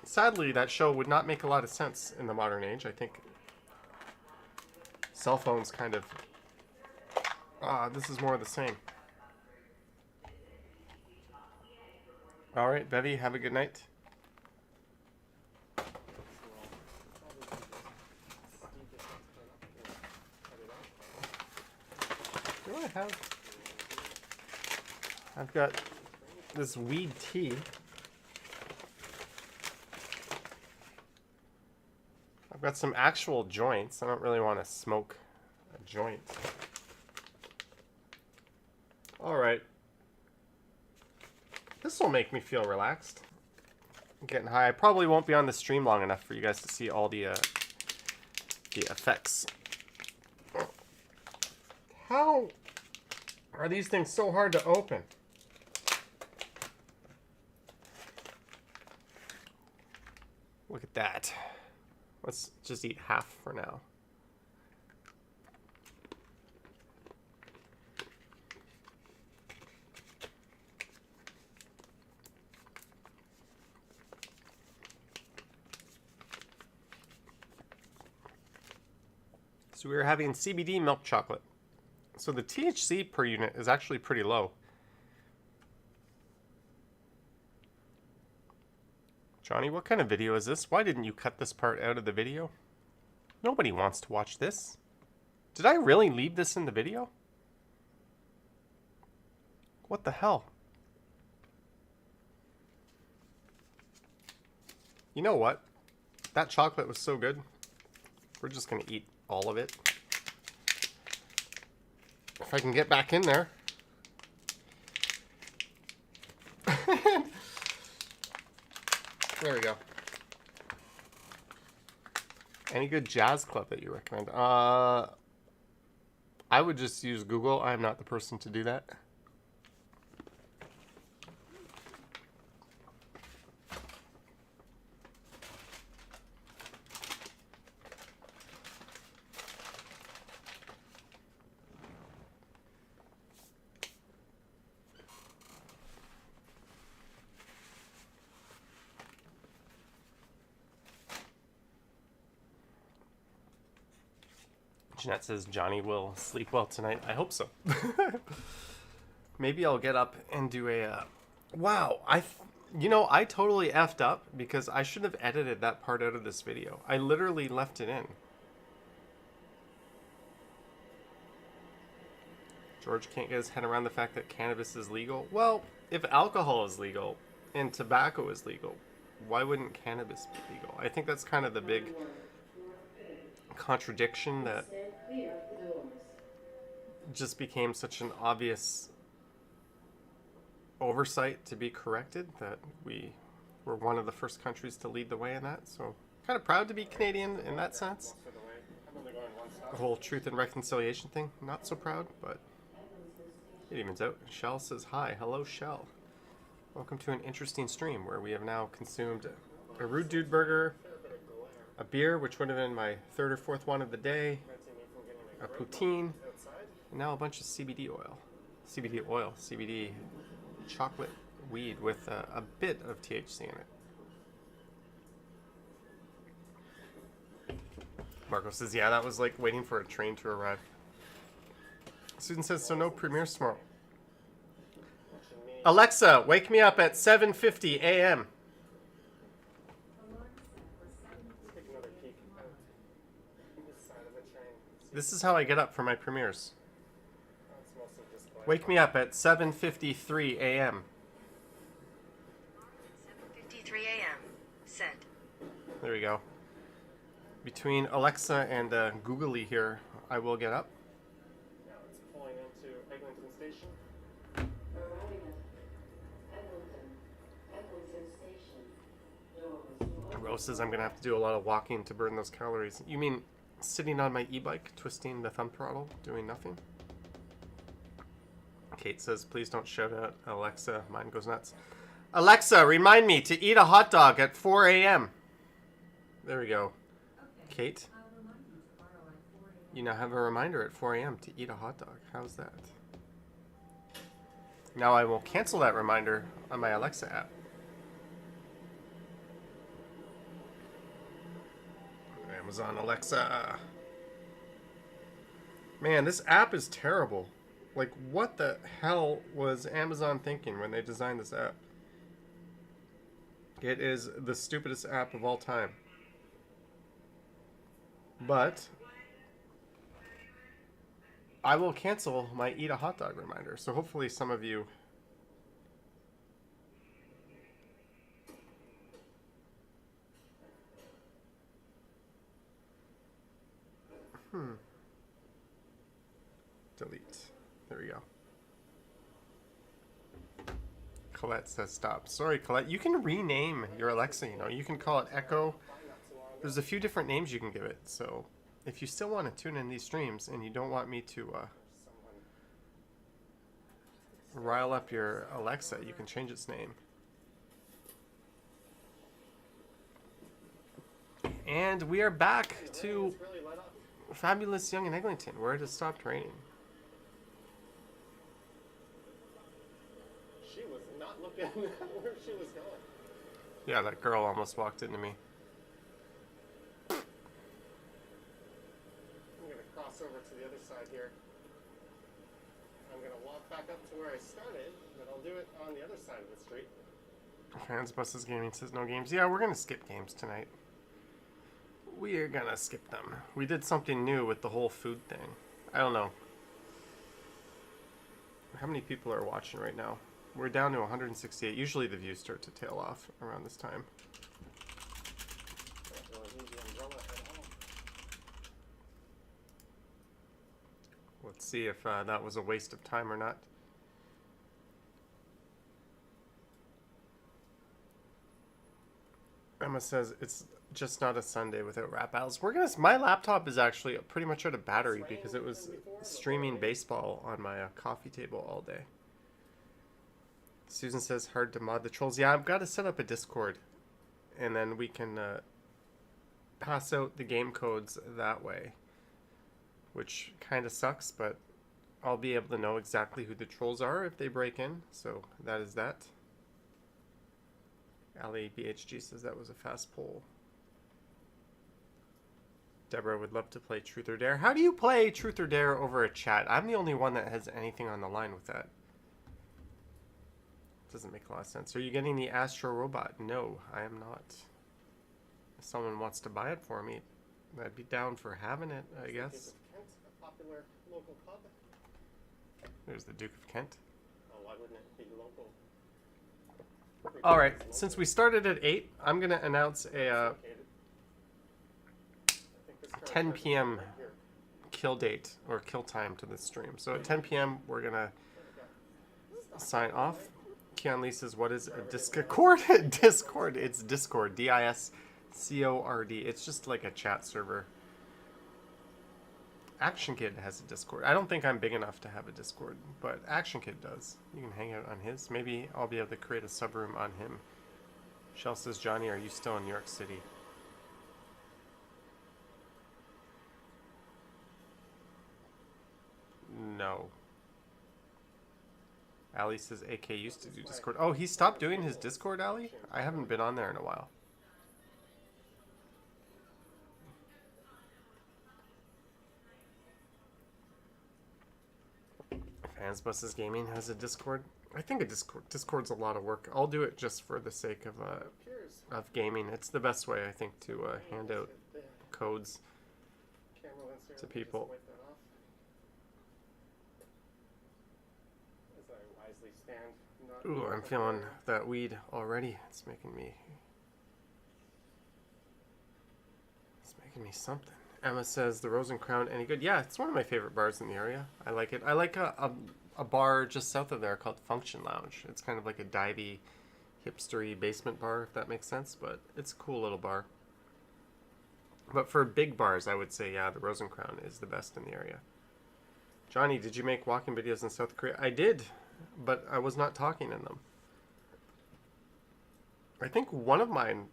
Sadly, that show would not make a lot of sense in the modern age. I think cell phones kind of... this is more of the same. All right, Bevy, have a good night. Do I have... I've got this weed tea. I've got some actual joints. I don't really want to smoke a joint. Alright. This will make me feel relaxed. I'm getting high. I probably won't be on the stream long enough for you guys to see all the effects. How are these things so hard to open? Look at that. Let's just eat half for now. So we're having CBD milk chocolate. So the THC per unit is actually pretty low. Johnny, what kind of video is this? Why didn't you cut this part out of the video? Nobody wants to watch this. Did I really leave this in the video? What the hell? You know what? That chocolate was so good. We're just going to eat all of it. If I can get back in there. There we go. Any good jazz club that you recommend? I would just use Google. I'm not the person to do that. Jeanette says Johnny will sleep well tonight. I hope so. Maybe I'll get up and do a... wow, I totally effed up because I should have edited that part out of this video. I literally left it in. George can't get his head around the fact that cannabis is legal. Well, if alcohol is legal and tobacco is legal, why wouldn't cannabis be legal? I think that's kind of the big contradiction that just became such an obvious oversight to be corrected that we were one of the first countries to lead the way in that. So kind of proud to be Canadian in that sense. The whole truth and reconciliation thing, not so proud, but it evens out. Shell says hi. Hello, Shell. Welcome to an interesting stream where we have now consumed a Rude Dude burger, a beer, which would have been my third or fourth one of the day, a poutine, and now a bunch of CBD oil. CBD chocolate weed with a bit of THC in it. Marco says, yeah, that was like waiting for a train to arrive. Susan says, so no premieres tomorrow. Alexa, wake me up at 7:50 a.m. This is how I get up for my premieres. Wake me up at 7:53 a.m.
7:53 a.m. Sent.
There we go. Between Alexa and Googly here, I will get up.
Now it's pulling into Eglinton Station.
Arriving at Eglinton Station.
Rose says I'm going to have to do a lot of walking to burn those calories. You mean sitting on my e-bike, twisting the thumb throttle, doing nothing? Kate says, please don't shout out Alexa. Mine goes nuts. Alexa, remind me to eat a hot dog at 4 a.m. There we go.
Okay.
Kate,
I'll remind you tomorrow at 4 a.m.
you now have a reminder at 4 a.m. to eat a hot dog. How's that? Now I will cancel that reminder on my Alexa app. Amazon Alexa. Man, this app is terrible. Like, what the hell was Amazon thinking when they designed this app? It is the stupidest app of all time. But I will cancel my eat a hot dog reminder. So hopefully some of you delete. There we go. Colette says stop. Sorry, Colette. You can rename your Alexa, you know. You can call it Echo. There's a few different names you can give it. So if you still want to tune in these streams and you don't want me to rile up your Alexa, you can change its name. And we are back to Fabulous Young in Eglinton, where it has stopped raining.
She was not looking where she was going.
Yeah, that girl almost walked into me.
I'm going to cross over to the other side here. I'm going to walk back up to where I started, but I'll do it on the other side of the street.
Fans Buses Gaming says no games. Yeah, we're going to skip games tonight. We are going to skip them. We did something new with the whole food thing. I don't know. How many people are watching right now? We're down to 168. Usually the views start to tail off around this time.
Don't really need the umbrella at all.
Let's see if that was a waste of time or not. Emma says it's just not a Sunday without rap battles. My laptop is actually pretty much out of battery because it was streaming baseball on my coffee table all day. Susan says hard to mod the trolls. Yeah, I've got to set up a Discord, and then we can pass out the game codes that way, which kind of sucks, but I'll be able to know exactly who the trolls are if they break in. So that is that. Ali BHG says that was a fast poll. Deborah would love to play Truth or Dare. How do you play Truth or Dare over a chat? I'm the only one that has anything on the line with that. Doesn't make a lot of sense. Are you getting the Astro Robot? No, I am not. If someone wants to buy it for me, I'd be down for having it, I guess.
Kent, a popular local pub.
There's the Duke of Kent.
Oh, why wouldn't it be local?
All right, since we started at 8, I'm going to announce a 10 p.m. kill date or kill time to this stream. So at 10 p.m. we're going to sign off. Keon Lee says, what is a Discord? Discord. It's Discord. D-I-S-C-O-R-D. It's just like a chat server. Action Kid has a Discord. I don't think I'm big enough to have a Discord, but Action Kid does. You can hang out on his. Maybe I'll be able to create a subroom on him. Shell says, Johnny, are you still in New York City? No. Ali says AK used to do Discord. Oh, he stopped doing his Discord, Ali? I haven't been on there in a while. Fans Buses Gaming has a Discord. I think Discord's a lot of work. I'll do it just for the sake of gaming. It's the best way, I think, to hand out codes to people. Ooh, I'm feeling that weed already. It's making me something. Emma says the Rose and Crown any good? Yeah, it's one of my favorite bars in the area. I like it. I like a bar just south of there called Function Lounge. It's kind of like a divey, hipstery basement bar, if that makes sense, but it's a cool little bar. But for big bars, I would say, yeah, the Rose and Crown is the best in the area. Johnny, did you make walking videos in South Korea? I did, but I was not talking in them. I think one of mine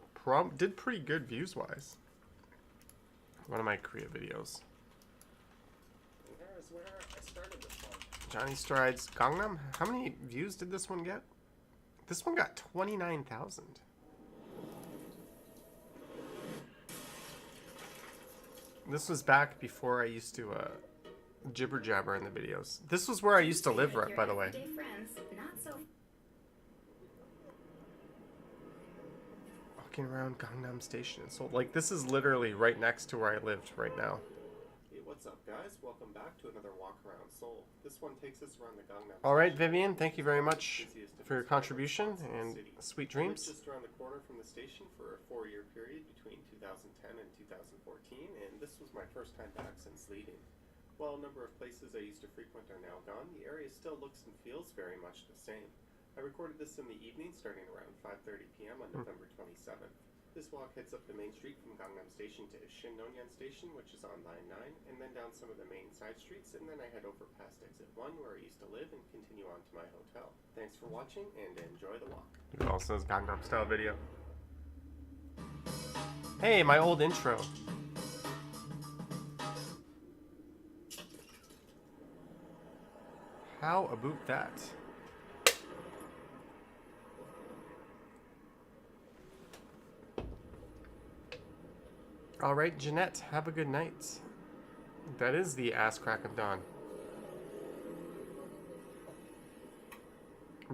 did pretty good views-wise. One of my Korea videos.
Here's where I started this one.
Johnny Strides Gangnam. How many views did this one get? This one got 29,000. This was back before I used to jibber jabber in the videos. This was where I used to live, by the way. Walking around Gangnam Station. So, like, this is literally right next to where I lived right now.
Hey, what's up, guys? Welcome back to another walk around Seoul. This one takes us around the Gangnam.
All right, Vivian, thank you very much for your contribution and sweet dreams.
Just around the corner from the station for a 4-year period between 2010 and 2014, and this was my first time back since leaving. While a number of places I used to frequent are now gone, the area still looks and feels very much the same. I recorded this in the evening, starting around 5:30 p.m. on November 27th. This walk heads up the main street from Gangnam Station to Shinonyan Station, which is on Line 9, and then down some of the main side streets, and then I head over past Exit 1, where I used to live, and continue on to my hotel. Thanks for watching, and enjoy the walk.
It also says Gangnam Style video. Hey, my old intro. How about that? All right, Jeanette, have a good night. That is the ass crack of dawn.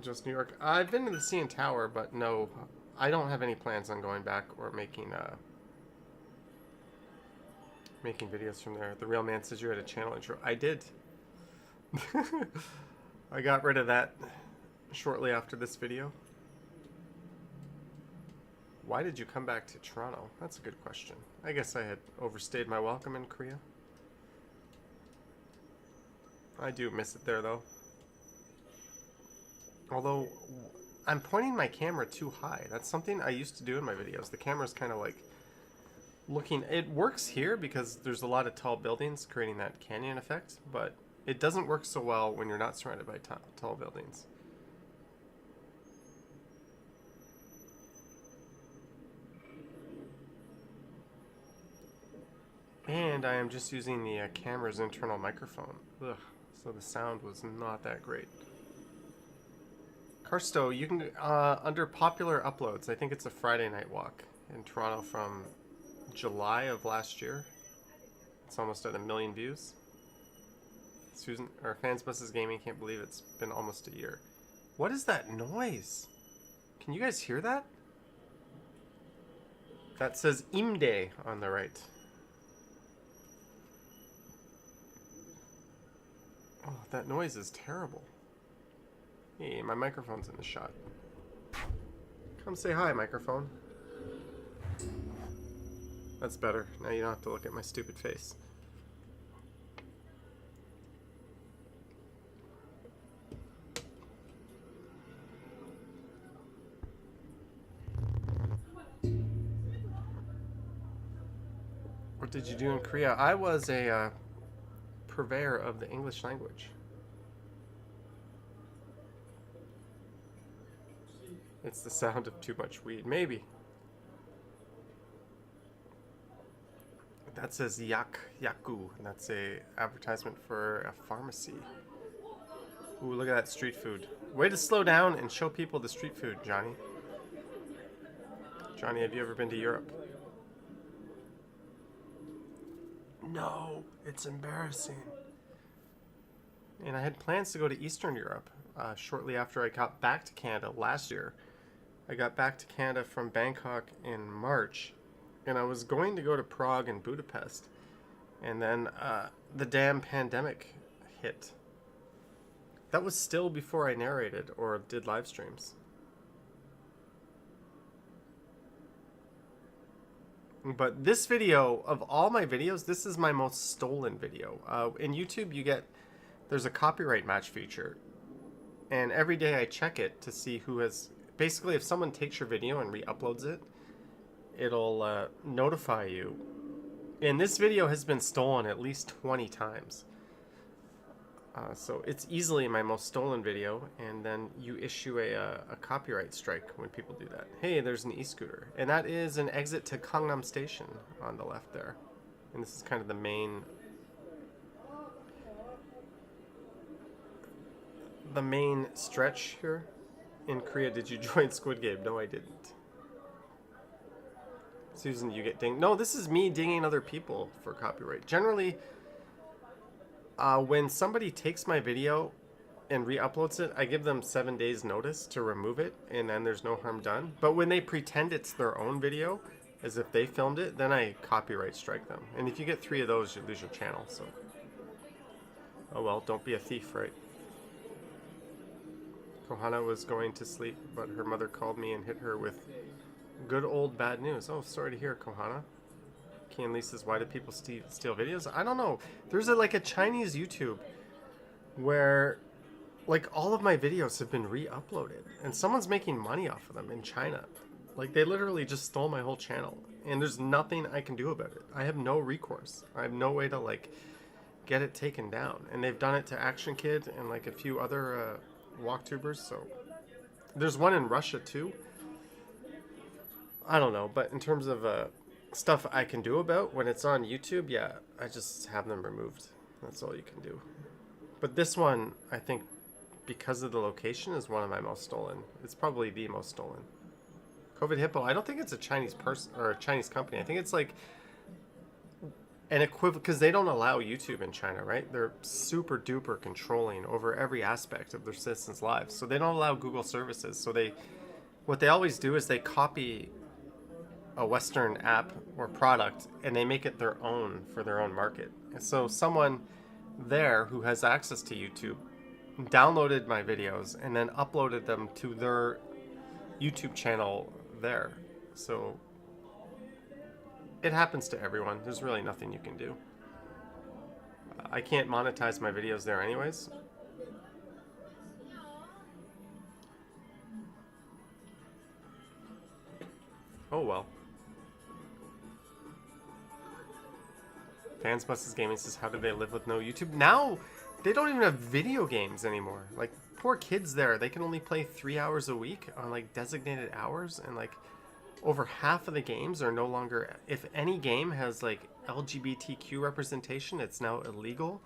Just New York. I've been to the CN Tower, but no, I don't have any plans on going back or making videos from there. The real man says you had a channel intro. I did. I got rid of that shortly after this video. Why did you come back to Toronto? That's a good question. I guess I had overstayed my welcome in Korea. I do miss it there, though. Although, I'm pointing my camera too high. That's something I used to do in my videos. The camera's kind of like looking... It works here because there's a lot of tall buildings creating that canyon effect, but it doesn't work so well when you're not surrounded by tall buildings. And I am just using the camera's internal microphone. Ugh, so the sound was not that great. Karsto, you can, under popular uploads, I think it's a Friday night walk in Toronto from July of last year. It's almost at 1 million views. Susan, or Fans Buses Gaming, can't believe it's been almost a year. What is that noise? Can you guys hear that? That says Imde on the right. Oh, that noise is terrible. Hey, my microphone's in the shot. Come say hi, microphone. That's better. Now you don't have to look at my stupid face. What did you do in Korea? I was a purveyor of the English language. It's the sound of too much weed. Maybe. That says Yaku, and that's a advertisement for a pharmacy. Ooh, look at that street food. Way to slow down and show people the street food, Johnny. Johnny, have you ever been to Europe? No, it's embarrassing. And I had plans to go to Eastern Europe shortly after I got back to Canada last year. I got back to Canada from Bangkok in March, and I was going to go to Prague and Budapest, and then the damn pandemic hit. That was still before I narrated or did live streams. But this video, of all my videos, this is my most stolen video. In YouTube, there's a copyright match feature, and every day I check it to see who has... Basically, if someone takes your video and re-uploads it, it'll notify you. And this video has been stolen at least 20 times. So it's easily my most stolen video, and then you issue a copyright strike when people do that. Hey, there's an escooter. And that is an exit to Gangnam Station on the left there. And this is kind of the main stretch here. In Korea, did you join Squid Game? No, I didn't. Susan, you get dinged. No, this is me dinging other people for copyright. Generally, when somebody takes my video and re-uploads it, I give them 7 days notice to remove it, and then there's no harm done. But when they pretend it's their own video, as if they filmed it, then I copyright strike them. And if you get 3 of those, you lose your channel, so... Oh well, don't be a thief, right? Kohana was going to sleep, but her mother called me and hit her with good old bad news. Oh, sorry to hear, Kohana. Kian Lee says, why do people steal videos? I don't know. There's like a Chinese YouTube where like all of my videos have been re-uploaded, and someone's making money off of them in China. Like they literally just stole my whole channel, and there's nothing I can do about it. I have no recourse. I have no way to like get it taken down. And they've done it to Action Kid and like a few other walktubers, so there's one in Russia too. I don't know, but in terms of stuff I can do about when it's on YouTube, yeah, I just have them removed. That's all you can do. But this one, I think, because of the location, is one of my most stolen. It's probably the most stolen. COVID Hippo, I don't think it's a Chinese person or a Chinese company. I think it's like an equivalent, because they don't allow YouTube in China, right? They're super duper controlling over every aspect of their citizens' lives. So they don't allow Google services. So what they always do is they copy a Western app or product and they make it their own for their own market. And so someone there who has access to YouTube downloaded my videos and then uploaded them to their YouTube channel there. So it happens to everyone. There's really nothing you can do. I can't monetize my videos there anyways. Oh well. Fans Buses Gaming says, how do they live with no YouTube? Now, they don't even have video games anymore. Like, poor kids there, they can only play 3 hours a week on, like, designated hours. And, like, over half of the games are no longer... If any game has, like, LGBTQ representation, it's now illegal.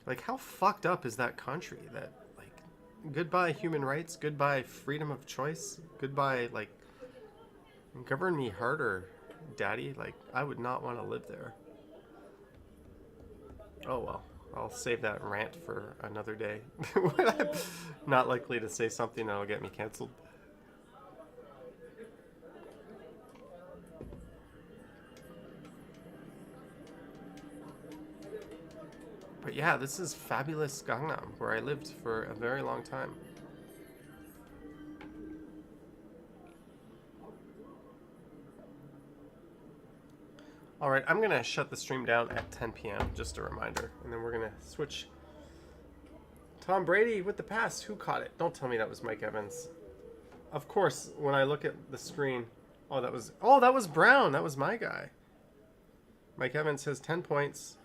Like, how fucked up is that country? That, like, goodbye human rights, goodbye freedom of choice, goodbye, like, govern me harder, daddy. Like, I would not want to live there. Oh well, I'll save that rant for another day. When I'm not likely to say something that'll get me canceled. But yeah, this is fabulous Gangnam, where I lived for a very long time. Alright, I'm going to shut the stream down at 10 p.m., just a reminder. And then we're going to switch. Tom Brady with the pass. Who caught it? Don't tell me that was Mike Evans. Of course, when I look at the screen... Oh, that was Brown. That was my guy. Mike Evans has 10 points.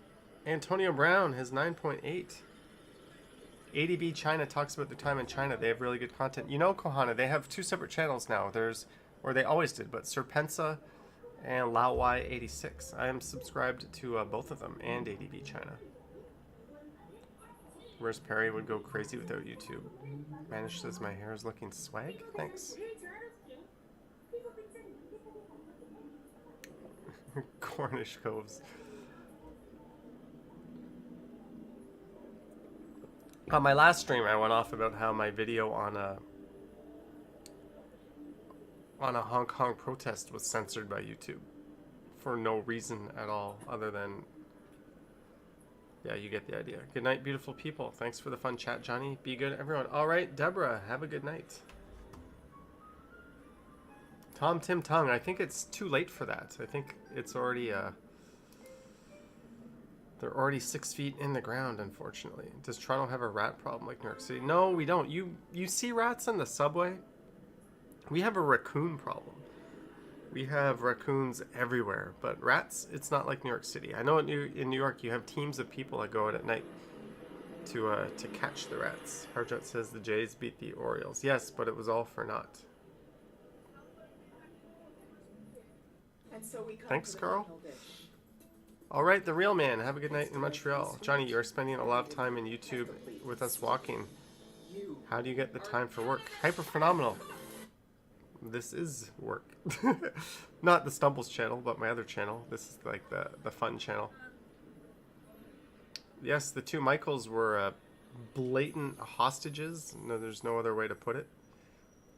Antonio Brown has 9.8. ADB China talks about their time in China. They have really good content. You know, Kohana, they have 2 separate channels now. Or they always did, but Serpensa and LaoY86. I am subscribed to both of them and ADB China. Whereas Perry would go crazy without YouTube. Manish says my hair is looking swag. Thanks. Cornish Coves. On my last stream, I went off about how my video on a Hong Kong protest was censored by YouTube for no reason at all, other than, yeah, you get the idea. Good night, beautiful people. Thanks for the fun chat, Johnny. Be good, everyone. All right, Deborah, have a good night. Tom Tim Tung, I think it's too late for that. I think it's already they're already 6 feet in the ground, unfortunately. Does Toronto have a rat problem like New York City? No, we don't. You see rats on the subway? We have a raccoon problem. We have raccoons everywhere, but rats, it's not like New York City. I know in New York you have teams of people that go out at night to catch the rats. Harjot says the Jays beat the Orioles. Yes, but it was all for naught.
And so we
Thanks, Carl. All right, the real man. Have a good night in Montreal. Johnny, you're spending a lot of time in YouTube with us walking. How do you get the time for work? Hyper phenomenal. This is work. Not the Stumbles channel, but my other channel. This is like the fun channel. Yes, the 2 Michaels were blatant hostages. No, there's no other way to put it.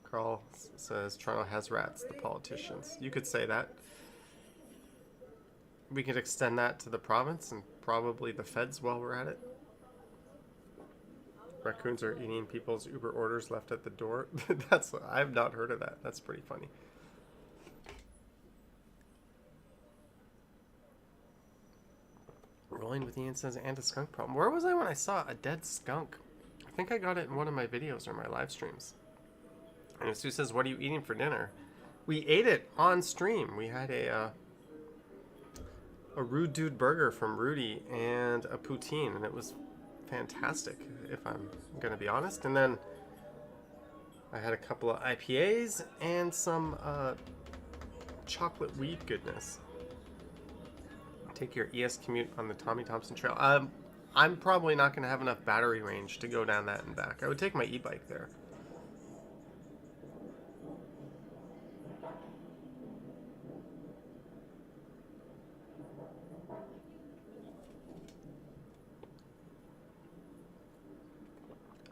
Carl says Toronto has rats, the politicians. You could say that. We could extend that to the province and probably the feds while we're at it. Raccoons are eating people's Uber orders left at the door. I've not heard of that. That's pretty funny. Rolling with Ian says, and a skunk problem. Where was I when I saw a dead skunk? I think I got it in one of my videos or my live streams. And Sue says, what are you eating for dinner? We ate it on stream. We had a Rude Dude burger from Rudy and a poutine, and it was fantastic, if I'm gonna be honest. And then I had a couple of IPAs and some chocolate weed goodness. Take your ES Commute on the Tommy Thompson Trail. I'm probably not gonna have enough battery range to go down that and back. I would take my e-bike there.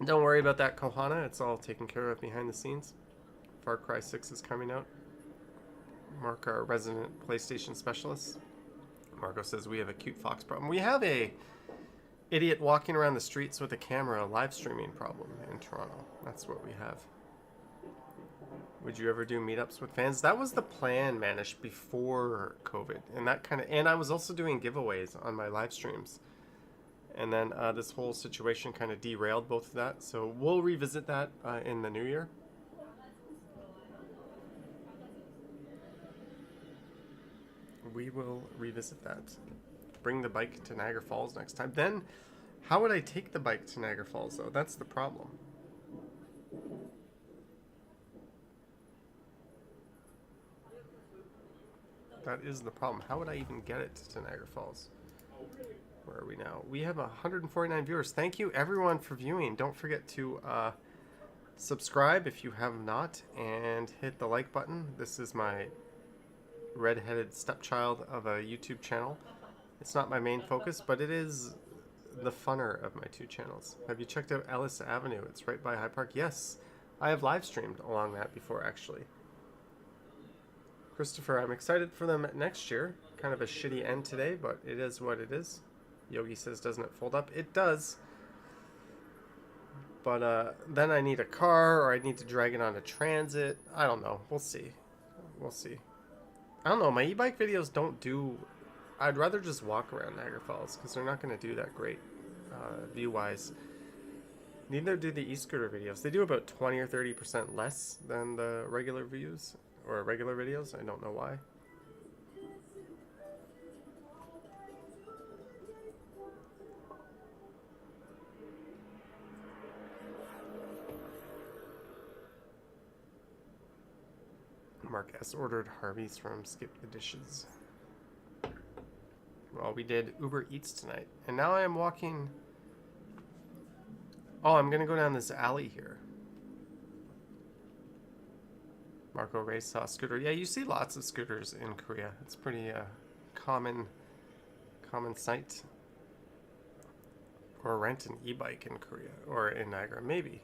Don't worry about that, Kohana. It's all taken care of behind the scenes. Far Cry 6 is coming out. Mark, our resident PlayStation specialist. Marco says we have a cute fox problem. We have a idiot walking around the streets with a camera live streaming problem in Toronto. That's what we have. Would you ever do meetups with fans? That was the plan, Manish, before COVID. And I was also doing giveaways on my live streams. And then this whole situation kind of derailed both of that. So we'll revisit that in the new year. we will revisit that. Bring the bike to Niagara Falls next time. Then, how would I take the bike to Niagara Falls, though? That's the problem. That is the problem. How would I even get it to Niagara Falls? Where are we now? We have 149 viewers. Thank you, everyone, for viewing. Don't forget to subscribe if you have not, and hit the like button. This is my redheaded stepchild of a YouTube channel. It's not my main focus, but it is the funner of my two channels. Have you checked out Ellis Avenue? It's right by High Park. Yes, I have live streamed along that before, actually. Christopher, I'm excited for them next year. Kind of a shitty end today, but it is what it is. Yogi says, doesn't it fold up? It does. But then I need a car, or I need to drag it on a transit. I don't know. We'll see. We'll see. I don't know. My e-bike videos don't do... I'd rather just walk around Niagara Falls, because they're not going to do that great view-wise. Neither do the e-scooter videos. They do about 20 or 30% less than the regular views, or regular videos. I don't know why. Mark S. ordered Harvey's from Skip the Dishes. Well, we did Uber Eats tonight. And now I am walking... Oh, I'm going to go down this alley here. Marco Ray saw a scooter. Yeah, you see lots of scooters in Korea. It's pretty common sight. Or rent an e-bike in Korea. Or in Niagara, maybe.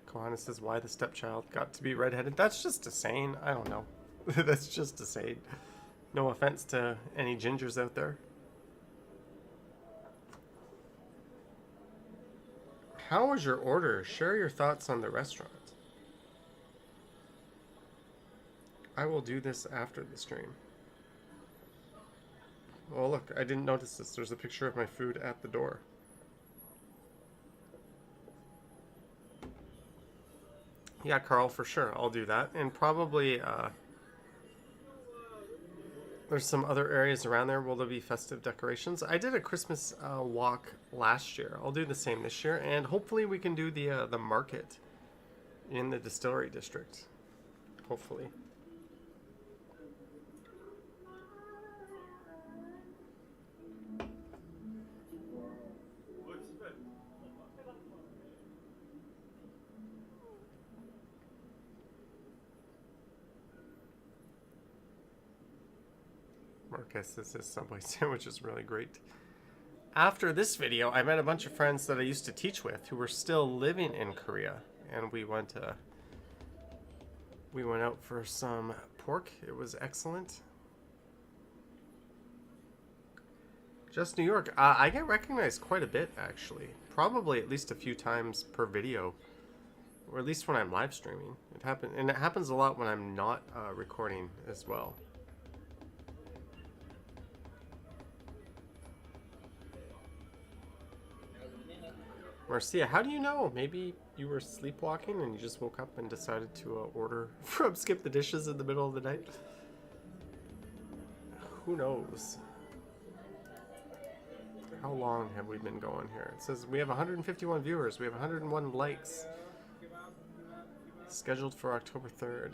Kohana says, why the stepchild got to be redheaded? That's just a saying. I don't know. That's just a saying. No offense to any gingers out there. How was your order? Share your thoughts on the restaurant. I will do this after the stream. Oh, look, I didn't notice this. There's a picture of my food at the door. Yeah, Carl, for sure. I'll do that. And probably, there's some other areas around there where there'll be festive decorations. I did a Christmas walk last year. I'll do the same this year. And hopefully we can do the market in the distillery district. Hopefully. Marcus says this Subway sandwich is really great. After this video, I met a bunch of friends that I used to teach with who were still living in Korea, and we went out for some pork. It was excellent. Just New York. I get recognized quite a bit, actually. Probably at least a few times per video, or at least when I'm live streaming. It happens a lot when I'm not recording as well. Marcia, how do you know? Maybe you were sleepwalking and you just woke up and decided to order from Skip the Dishes in the middle of the night? Who knows? How long have we been going here? It says we have 151 viewers. We have 101 likes. Scheduled for October 3rd.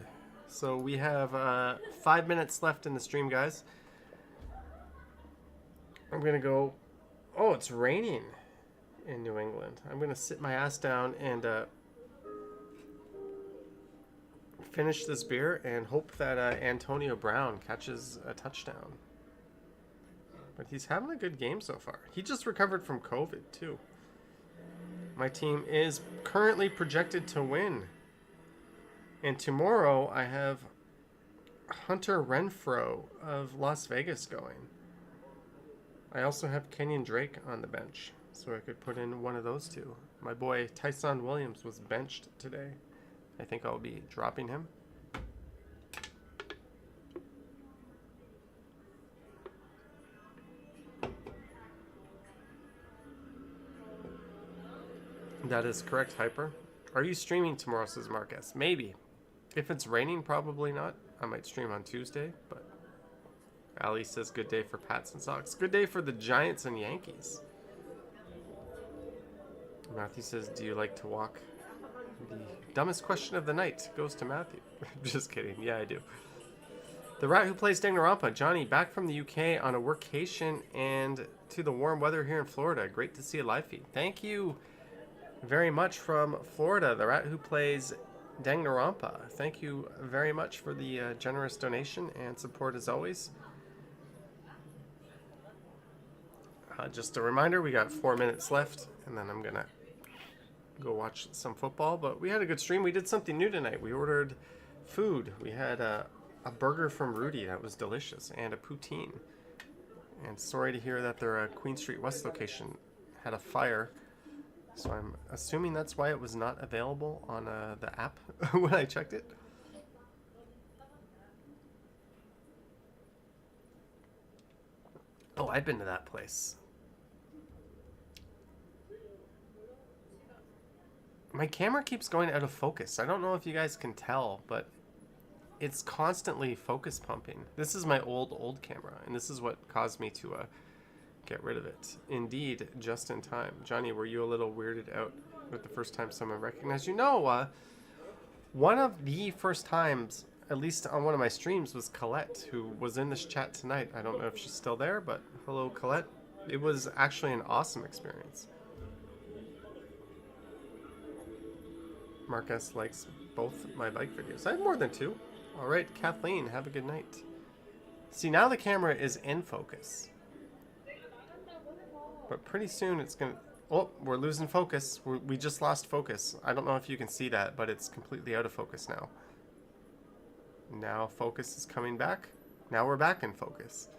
So we have 5 minutes left in the stream, guys. I'm going to go... Oh, it's raining in New England. I'm going to sit my ass down and finish this beer and hope that Antonio Brown catches a touchdown. But he's having a good game so far. He just recovered from COVID, too. My team is currently projected to win. And tomorrow I have Hunter Renfroe of Las Vegas going. I also have Kenyon Drake on the bench, so I could put in one of those two. My boy Tyson Williams was benched today. I think I'll be dropping him. That is correct, Hyper. Are you streaming tomorrow, says Marcus? Maybe. If it's raining, probably not. I might stream on Tuesday, but Ali says good day for Pats and Sox. Good day for the Giants and Yankees. Matthew says, do you like to walk? The dumbest question of the night goes to Matthew. Just kidding. Yeah, I do. The rat who plays Danganronpa. Johnny, back from the UK on a workation and to the warm weather here in Florida. Great to see a live feed. Thank you very much from Florida. The rat who plays Danganronpa. Thank you very much for the generous donation and support as always. Just a reminder, we got 4 minutes left, and then I'm going to go watch some football. But we had a good stream. We did something new tonight. We ordered food. We had a burger from Rudy that was delicious, and a poutine. And sorry to hear that their Queen Street West location had a fire. So I'm assuming that's why it was not available on the app when I checked it. Oh, I've been to that place. My camera keeps going out of focus. I don't know if you guys can tell, but it's constantly focus pumping. This is my old camera, and this is what caused me to get rid of it. Indeed, just in time. Johnny, were you a little weirded out with the first time someone recognized you? No, one of the first times, at least on one of my streams, was Colette, who was in this chat tonight. I don't know if she's still there, but hello, Colette. It was actually an awesome experience. Marcus likes both my bike videos. I have more than 2. All right, Kathleen, have a good night. See, now the camera is in focus. But pretty soon it's going to... Oh, we're losing focus. We just lost focus. I don't know if you can see that, but it's completely out of focus now. Now focus is coming back. Now we're back in focus.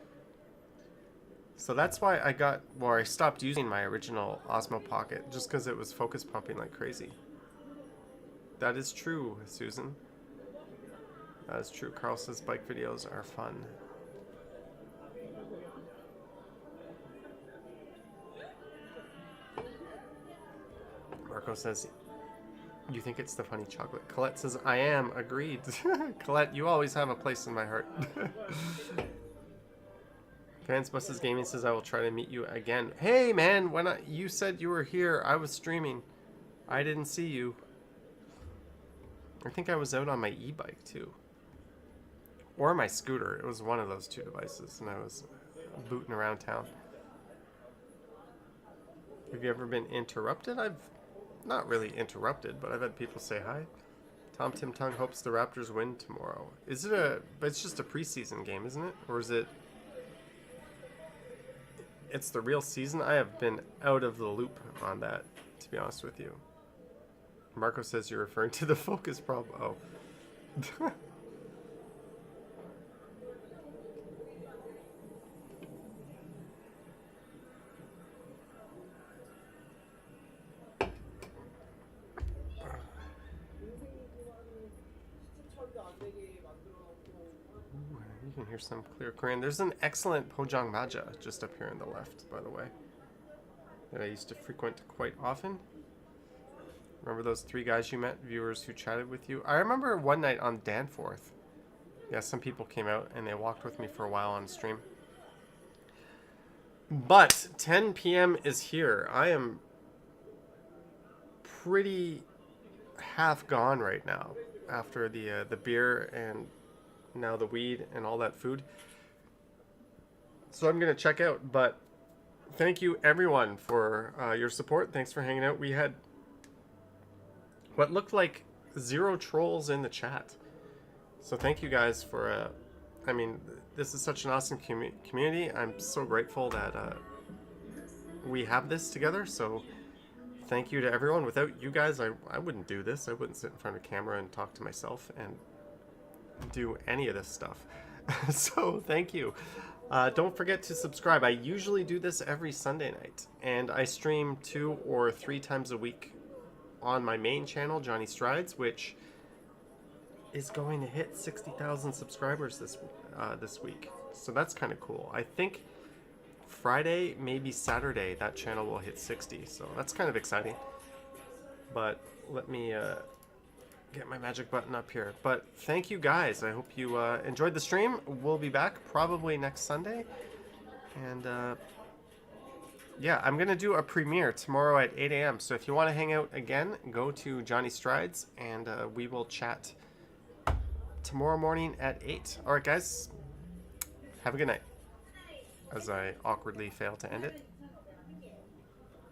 So that's why I stopped using my original Osmo Pocket, just because it was focus pumping like crazy. That is true, Susan. That is true. Carl says bike videos are fun. Marco says, you think it's the funny chocolate. Colette says, I am. Agreed. Colette, you always have a place in my heart. Fans Buses Gaming says, I will try to meet you again. Hey, man, when you said you were here, I was streaming. I didn't see you. I think I was out on my e-bike, too. Or my scooter. It was one of those 2 devices, and I was booting around town. Have you ever been interrupted? I've not really interrupted, but I've had people say hi. Tom Tim Tung hopes the Raptors win tomorrow. Is it but it's just a preseason game, isn't it? Or is it... It's the real season? I have been out of the loop on that, to be honest with you. Marco says you're referring to the focus problem. Oh. You can hear some clear Korean. There's an excellent Pojang Maja just up here on the left, by the way, that I used to frequent quite often. Remember those 3 guys you met, viewers who chatted with you? I remember one night on Danforth. Yeah, some people came out and they walked with me for a while on stream. But 10 p.m. is here. I am pretty half gone right now after the beer and now the weed and all that food. So I'm going to check out, but thank you everyone for your support. Thanks for hanging out. We had what looked like 0 trolls in the chat. So thank you guys for, I mean, this is such an awesome community. I'm so grateful that we have this together. So thank you to everyone. Without you guys, I wouldn't do this. I wouldn't sit in front of a camera and talk to myself and do any of this stuff. So thank you. Don't forget to subscribe. I usually do this every Sunday night, and I stream 2 or 3 times a week on my main channel, Johnny Strides, which is going to hit 60,000 subscribers this week. So that's kind of cool. I think Friday, maybe Saturday, that channel will hit 60. So that's kind of exciting. But let me get my magic button up here. But thank you guys. I hope you enjoyed the stream. We'll be back probably next Sunday. And yeah, I'm going to do a premiere tomorrow at 8 a.m. So if you want to hang out again, go to Johnny Strides and we will chat tomorrow morning at 8. All right, guys. Have a good night. As I awkwardly fail to end it.